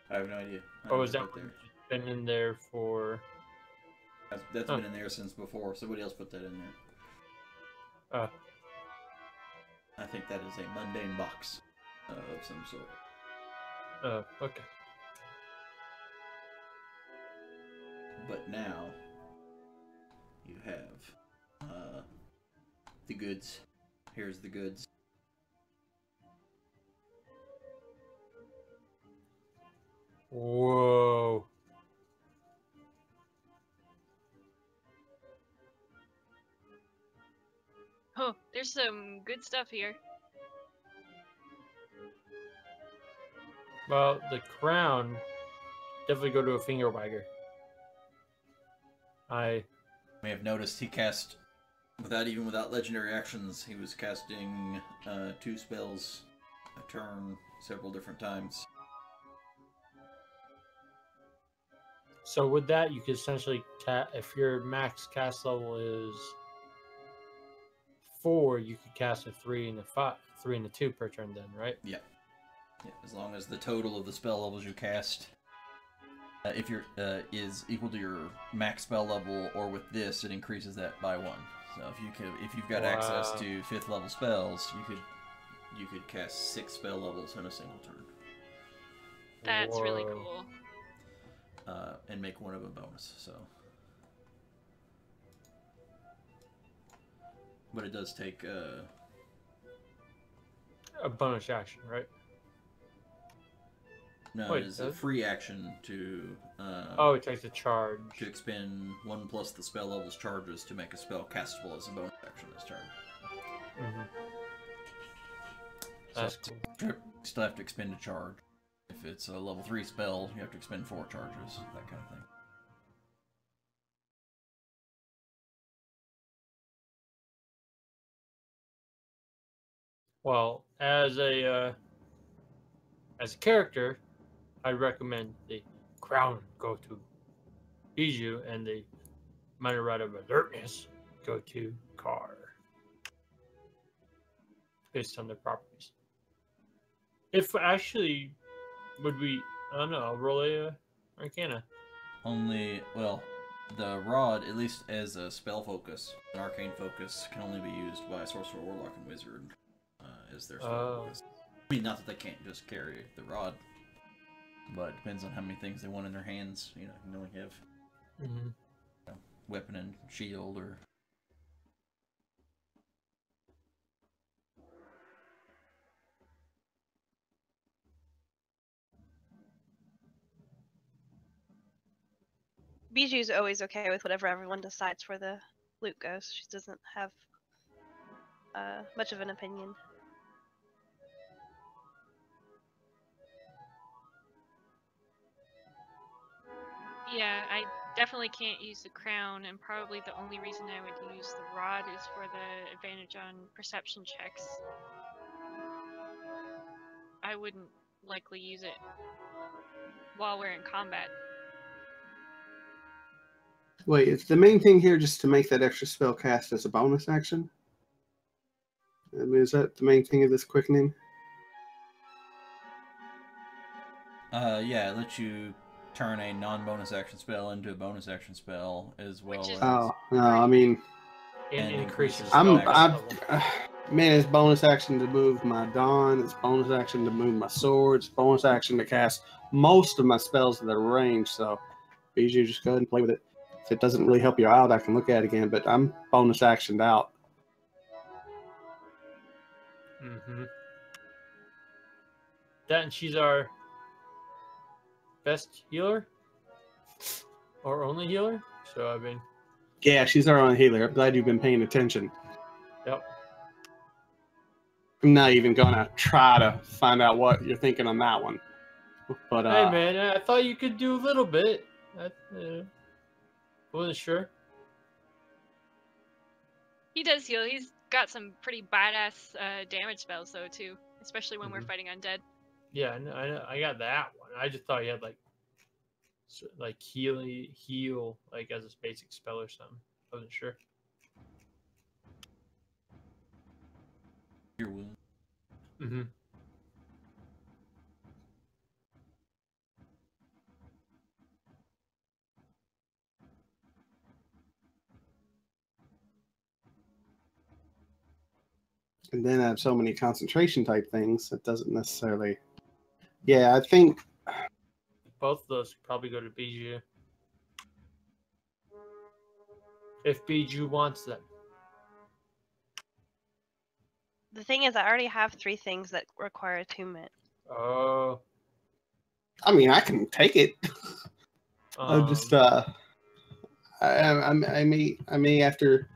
I have no idea. Oh, is that been in there for? That's been in there since before. Somebody else put that in there. I think that is a mundane box of some sort. Oh, okay. But now you have the goods. Here's the goods. Whoa. Oh, there's some good stuff here. Well, the crown definitely go to a finger wagger. I may have noticed he cast, without legendary actions, he was casting 2 spells a turn several different times. So with that, you could essentially if your max cast level is 4, you could cast a 3 and a 5, 3 and a 2 per turn. Then, right? Yeah. Yeah. As long as the total of the spell levels you cast, if you're is equal to your max spell level, or with this, it increases that by 1. So if you've got access to 5th level spells, you could cast 6 spell levels in a single turn. That's really cool. And make one of a bonus. So, but it does take a bonus action, right? No, Wait, it is a free action to. It takes a charge. To expend 1 plus the spell level's charges to make a spell castable as a bonus action this turn. Mm-hmm. That's cool. You still have to expend a charge. If it's a level 3 spell, you have to expend 4 charges, that kind of thing. Well, as a character, I recommend the crown go to Bijou and the minor rite of alertness go to Car, based on their properties. If actually, would we? I don't know. I'll roll a Arcana. Only, well, the rod, at least as a spell focus, an arcane focus, can only be used by a sorcerer, warlock, and wizard as their spell focus. I mean, not that they can't just carry the rod, but it depends on how many things they want in their hands. You know, you can only have weapon and shield, or Bijou's always okay with whatever everyone decides where the loot goes. She doesn't have much of an opinion. Yeah, I definitely can't use the crown, and probably the only reason I would use the rod is for the advantage on perception checks. I wouldn't likely use it while we're in combat. Wait, is the main thing here just to make that extra spell cast as a bonus action? I mean, is that the main thing of this quickening? Yeah, it lets you turn a non-bonus action spell into a bonus action spell, as well as... Oh, no, I mean... It increases man, it's bonus action to move my Dawn, it's bonus action to move my sword, it's bonus action to cast most of my spells that are ranged, so Bijou, just go ahead and play with it. If it doesn't really help you out, I can look at it again, but I'm bonus actioned out. Mm-hmm. That, and she's our best healer, or only healer. So I mean, yeah, she's our only healer. I'm glad you've been paying attention. Yep. I'm not even gonna try to find out what you're thinking on that one. But hey, man, I thought you could do a little bit. Wasn't sure. He does heal. He's got some pretty badass damage spells though too, especially when we're fighting undead. Yeah, I know. I got that one. I just thought you had like heal like as a basic spell or something. I wasn't sure. Your wound. Mm-hmm. And then I have so many concentration type things that doesn't necessarily. Yeah, I think Both of those could probably go to Bijou. If Bijou wants them. The thing is, I already have 3 things that require attunement. Oh. I mean I can take it. I just I may after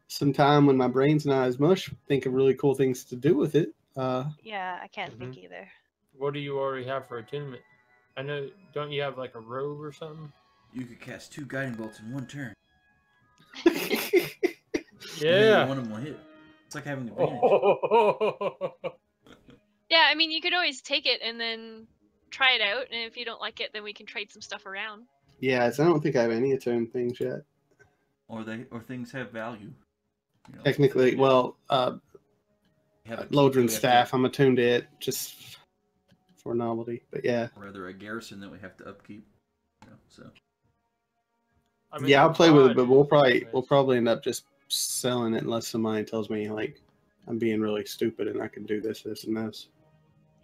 some time when my brain's not as mush think of really cool things to do with it. Yeah, I can't think either. What do you already have for attunement? I know, don't you have like a robe or something? You could cast 2 guiding bolts in 1 turn. Yeah. One of them will hit. It's like having advantage. Yeah, I mean, you could always take it and then try it out, and if you don't like it, then we can trade some stuff around. Yeah, so I don't think I have any attuned things yet. Or things have value. You know, Technically, well, Lodrin's staff, I'm attuned to it just for novelty. But yeah. Or rather, a garrison that we have to upkeep. You know, so. I mean, Yeah, I'll play with it, but we'll probably end up just selling it unless somebody tells me like I'm being really stupid and I can do this, and this.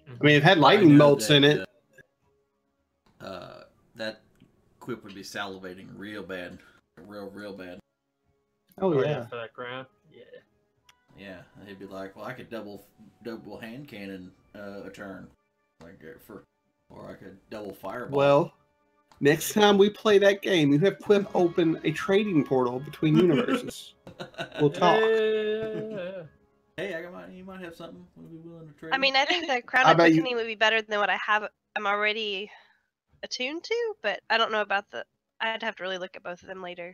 I mean, it had lightning bolts in it. That quip would be salivating real bad, real bad. Oh yeah, for that ground. Yeah. Yeah, he'd be like, well, I could double hand cannon a turn, or I could double fireball. Well, next time we play that game, you have Quip open a trading portal between universes. We'll talk. Yeah. Hey, you might have something. Would be willing to trade. I mean, I think the Crown of Quickening would be better than what I'm already attuned to, but I don't know about I'd have to really look at both of them later.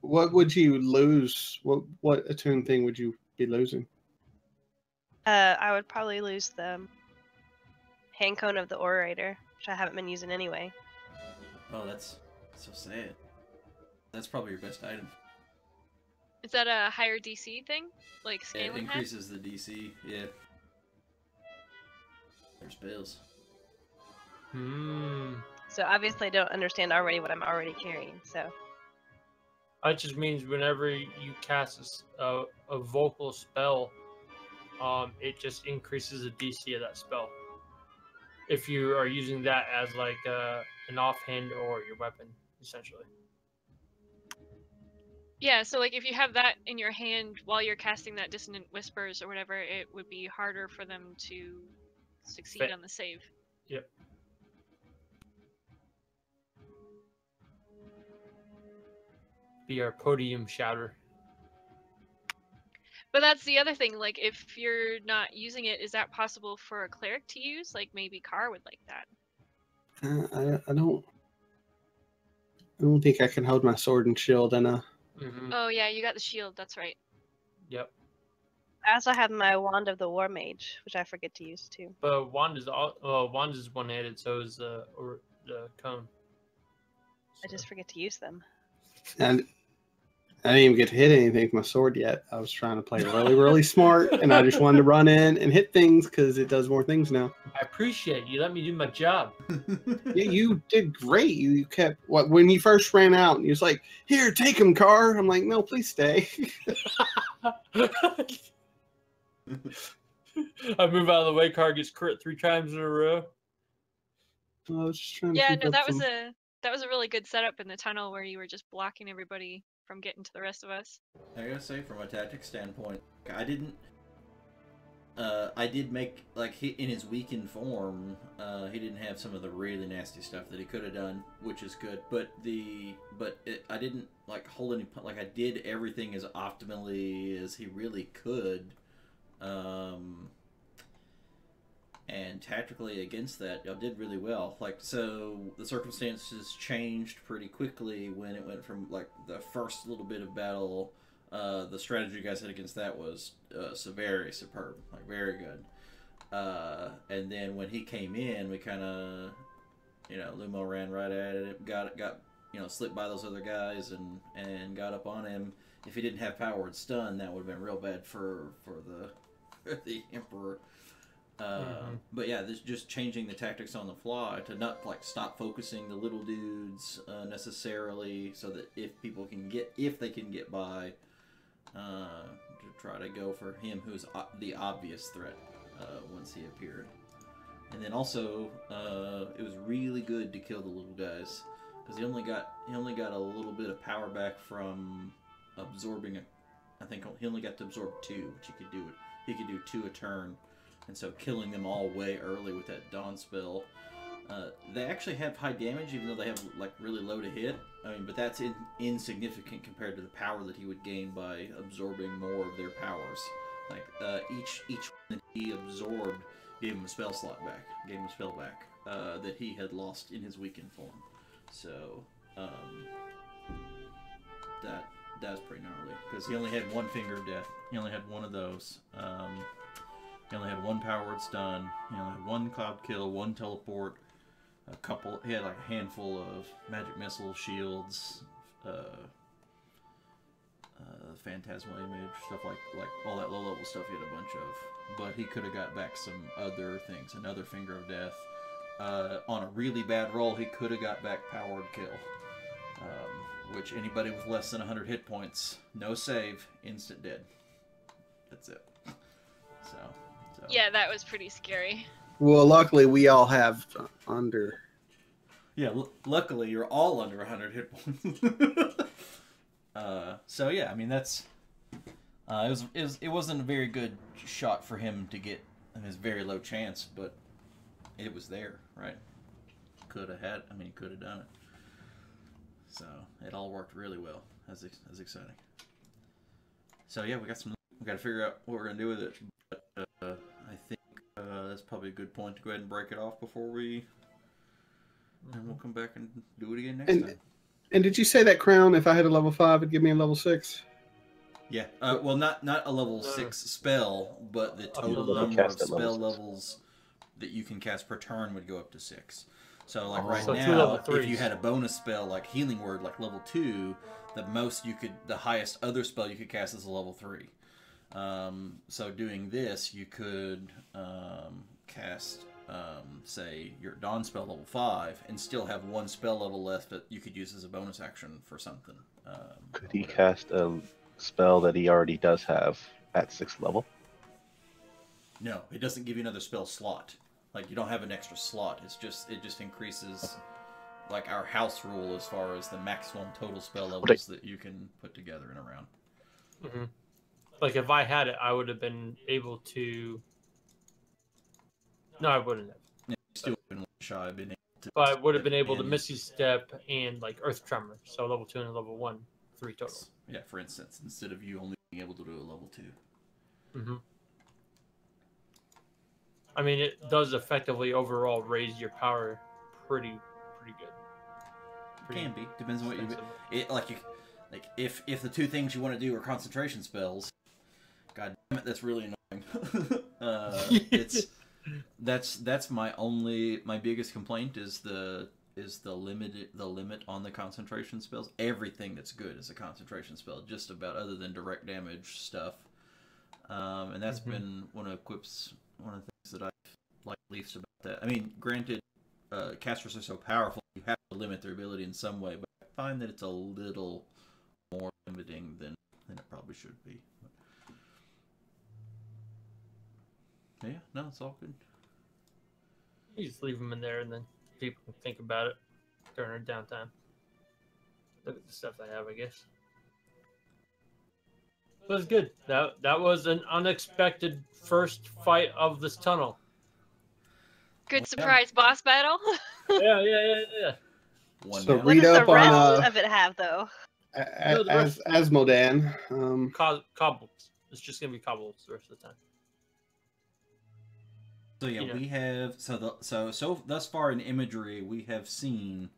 What would you lose? What attuned thing would you be losing? I would probably lose the hand cone of the orator, which I haven't been using anyway. Oh, that's so sad. That's probably your best item. Is that a higher DC thing? Like scaling It increases the DC, yeah. There's spells. So obviously I don't understand already what I'm already carrying, so. That just means whenever you cast a vocal spell, it just increases the DC of that spell. If you are using that as like an offhand or your weapon, essentially. Yeah, so like if you have that in your hand while you're casting that Dissonant Whispers or whatever, it would be harder for them to succeed on the save. Yep. Be our podium shouter. But that's the other thing, like if you're not using it, is that possible for a cleric to use? Like maybe Carr would like that. I don't think I can hold my sword and shield in a. Oh yeah, you got the shield. That's right. Yep. I also have my Wand of the War Mage, which I forget to use too. But wand is one-handed, so is the cone. I just forget to use them. And I didn't even get to hit anything with my sword yet. I was trying to play really, really smart, and I just wanted to run in and hit things because it does more things now. I appreciate you. Let me do my job. Yeah, you did great. You kept when you first ran out, and you was like, "Here, take him, Carr." I'm like, "No, please stay." I move out of the way. Carr gets crit 3 times in a row. I was just trying to Yeah, keep no, up that was a really good setup in the tunnel where you were just blocking everybody from getting to the rest of us. I gotta say, from a tactics standpoint, I did make, like, in his weakened form, he didn't have some of the really nasty stuff that he could have done, which is good. But I didn't like hold any, like I did everything as optimally as he really could, and tactically against that, I did really well. Like, so the circumstances changed pretty quickly when it went from like the first little bit of battle. The strategy you guys had against that was very superb, like very good. And then when he came in, we kind of, Lumo ran right at it, got slipped by those other guys and got up on him. If he didn't have powered stun, that would have been real bad for the Emperor. But yeah, this just changing the tactics on the fly to not like stop focusing the little dudes necessarily, so that if they can get by, to try to go for him, who's the obvious threat once he appeared. And then also, it was really good to kill the little guys because he only got a little bit of power back from absorbing. I think he only got to absorb 2, which he could do 2 a turn, and so killing them all way early with that Dawn spell. They actually have high damage, even though they have like really low to hit. I mean, but that's insignificant compared to the power that he would gain by absorbing more of their powers. Like each one that he absorbed gave him a spell slot back, gave him a spell back that he had lost in his weakened form. So that's pretty gnarly because he only had 1 finger of death. He only had 1 of those. He only had 1 power word stun. He only had 1 cloud kill, 1 teleport. He had like a handful of magic missile shields, phantasmal image, stuff like all that low level stuff he had a bunch of. But he could have got back some other things, another finger of death. On a really bad roll, he could have got back powered kill, which anybody with less than 100 hit points, no save, instant dead. That's it. So. Yeah, that was pretty scary. Well, luckily we all have under. Yeah, luckily you're all under 100 hit points. So yeah, I mean that's. It wasn't a very good shot for him to get. I mean, it was a very low chance, but it was there, right? Could have done it. So it all worked really well. That's exciting. So yeah, we got to figure out what we're gonna do with it. But I think that's probably a good point to go ahead and break it off before we. And we'll come back and do it again next time. And did you say that crown, if I had a level 5, it'd give me a level 6? Yeah. Well, not a level 6 spell, but the total number of spell levels that you can cast per turn would go up to 6. So like now, if you had a bonus spell like Healing Word, like level 2, the highest other spell you could cast is a level 3. So doing this, you could cast, say, your Dawn spell level 5, and still have 1 spell level left that you could use as a bonus action for something. Could he cast a spell that he already does have at 6th level? No, it doesn't give you another spell slot. Like, you don't have an extra slot. It just increases, like, our house rule as far as the maximum total spell levels that you can put together in a round. Mm-hmm. Like, if I had it, I would have been able to... No, I wouldn't have. Yeah, still been shy, been able to... But I would have been able to Misty Step and, like, Earth Tremor. So level 2 and level 1, 3 total. Yeah, for instance, instead of you only being able to do a level 2. Mm-hmm. I mean, it does effectively overall raise your power pretty good. Can be. Depends on what you... If the 2 things you want to do are concentration spells, god damn it, that's really annoying. That's my biggest complaint is the limit on the concentration spells. Everything that's good is a concentration spell, just about, other than direct damage stuff. And that's been one of the things that I like least about that. I mean, granted, casters are so powerful, you have to limit their ability in some way, but I find that it's a little more limiting than it probably should be. But, yeah, no, it's all good. You just leave them in there, and then people can think about it during their downtime. Look at the stuff I have, I guess. It was good. That was an unexpected first fight of this tunnel. Good surprise boss battle. Yeah. So What read does up the rest on of it have, though? Asmodan. Cobbles. It's just gonna be cobbles the rest of the time. So yeah, we have so thus far in imagery we have seen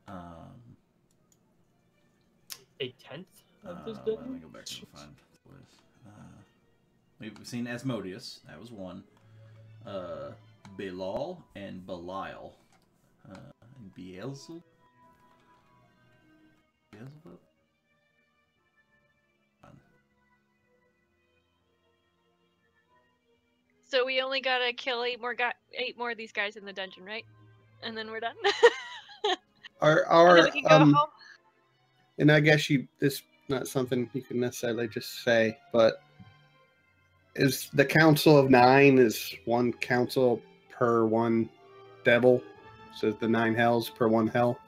a tenth of this let me go back and find what we've seen Asmodeus, that was one. Belal and Belial. And Beelzebub. So we only gotta kill 8 more of these guys in the dungeon, right? And then we're done. And then we can go home. And I guess not something you can necessarily just say, but is the Council of 9 is one council per one devil? So the 9 hells per one hell?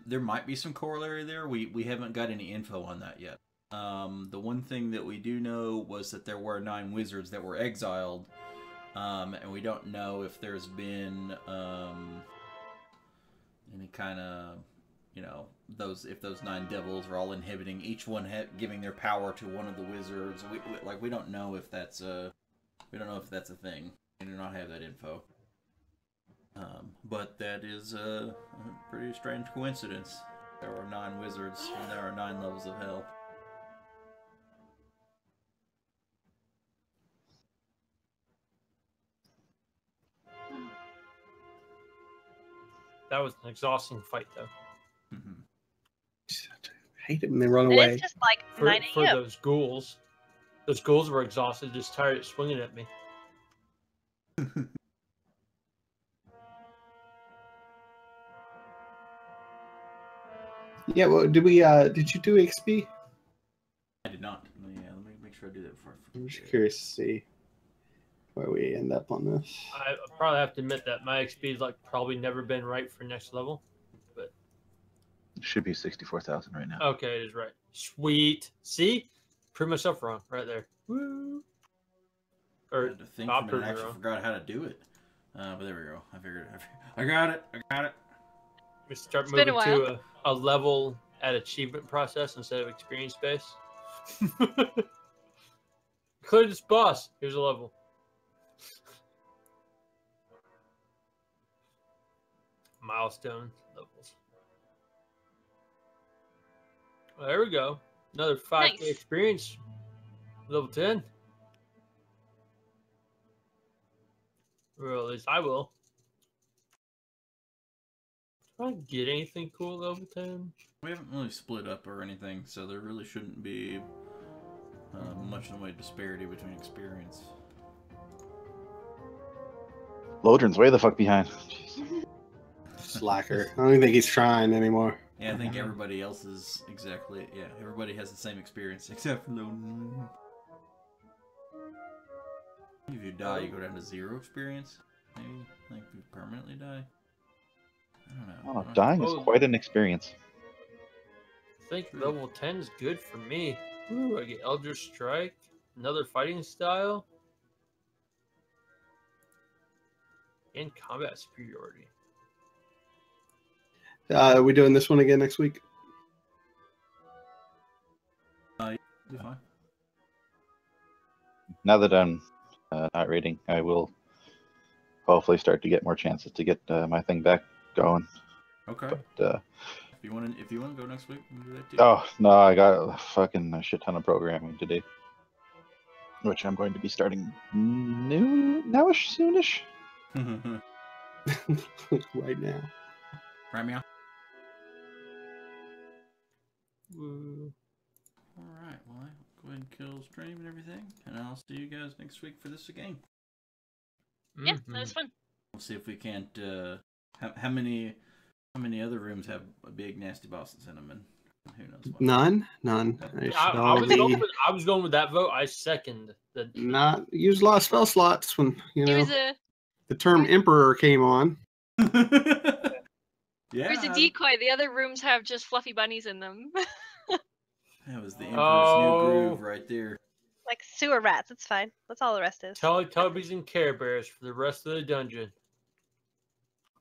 There might be some corollary there. We haven't got any info on that yet. The one thing that we do know was that there were 9 wizards that were exiled, and we don't know if there's been any kind of, if those 9 devils are all inhibiting each one, giving their power to one of the wizards. We don't know if that's a thing. We do not have that info. But that is a pretty strange coincidence. There are 9 wizards, and there are 9 levels of hell. That was an exhausting fight, though. Mm-hmm. I hate it when they run And away. it's just like For 9 a.m. those ghouls. Those ghouls were exhausted, just tired of swinging at me. Yeah, well, did you do XP? I did not. Yeah, let me make sure I do that before I I'm just forget. curious to see where we end up on this. I probably have to admit that my XP is like probably never been right for next level. But It should be 64,000 right now. okay, it is right. Sweet. See? Proved myself wrong right there. Woo. I Or had to think Bob for a minute. I proved me actually wrong. forgot how to do it. But there we go. I figured it. I got it. We start It's been moving a to a level at achievement process instead of experience base. Clear this boss. Here's a level. Milestone levels. Well, there we go. Another 5K Nice. experience. Level 10. Or at least I will. Do I get anything cool at level 10? We haven't really split up or anything, so there really shouldn't be much in the way of disparity between experience. Lodrin's way the fuck behind. Jeez. Slacker. I don't even think he's trying anymore. Yeah, I think everybody else is exactly. Yeah, everybody has the same experience except for Loden. If you die, you go down to 0 experience. Maybe, like, you permanently die. I don't know. Dying is quite an experience. I think level 10 is good for me. Ooh, I get Elder Strike, another fighting style, and combat superiority. Are we doing this one again next week? Be fine. Now that I'm not raiding, I will hopefully start to get more chances to get my thing back going. Okay. But, if you want to go next week, we can do that too. oh no, I got a fucking shit ton of programming to do, which I'm going to be starting nowish, soonish. Right now. Right, meow. Woo. Alright, well, I'll go ahead and kill stream and everything, and I'll see you guys next week for this again. Yeah, that was fun. We'll see if we can't, how many other rooms have a big nasty bosses in them, and who knows what. None. They should all I was going with that vote. I second the. not use a lot of spell slots when There's the term emperor came on. Yeah. a decoy. The other rooms have just fluffy bunnies in them. That was the Emperor's New Groove right there. Like sewer rats. It's fine. That's all the rest is. Teletubbies and Care Bears for the rest of the dungeon.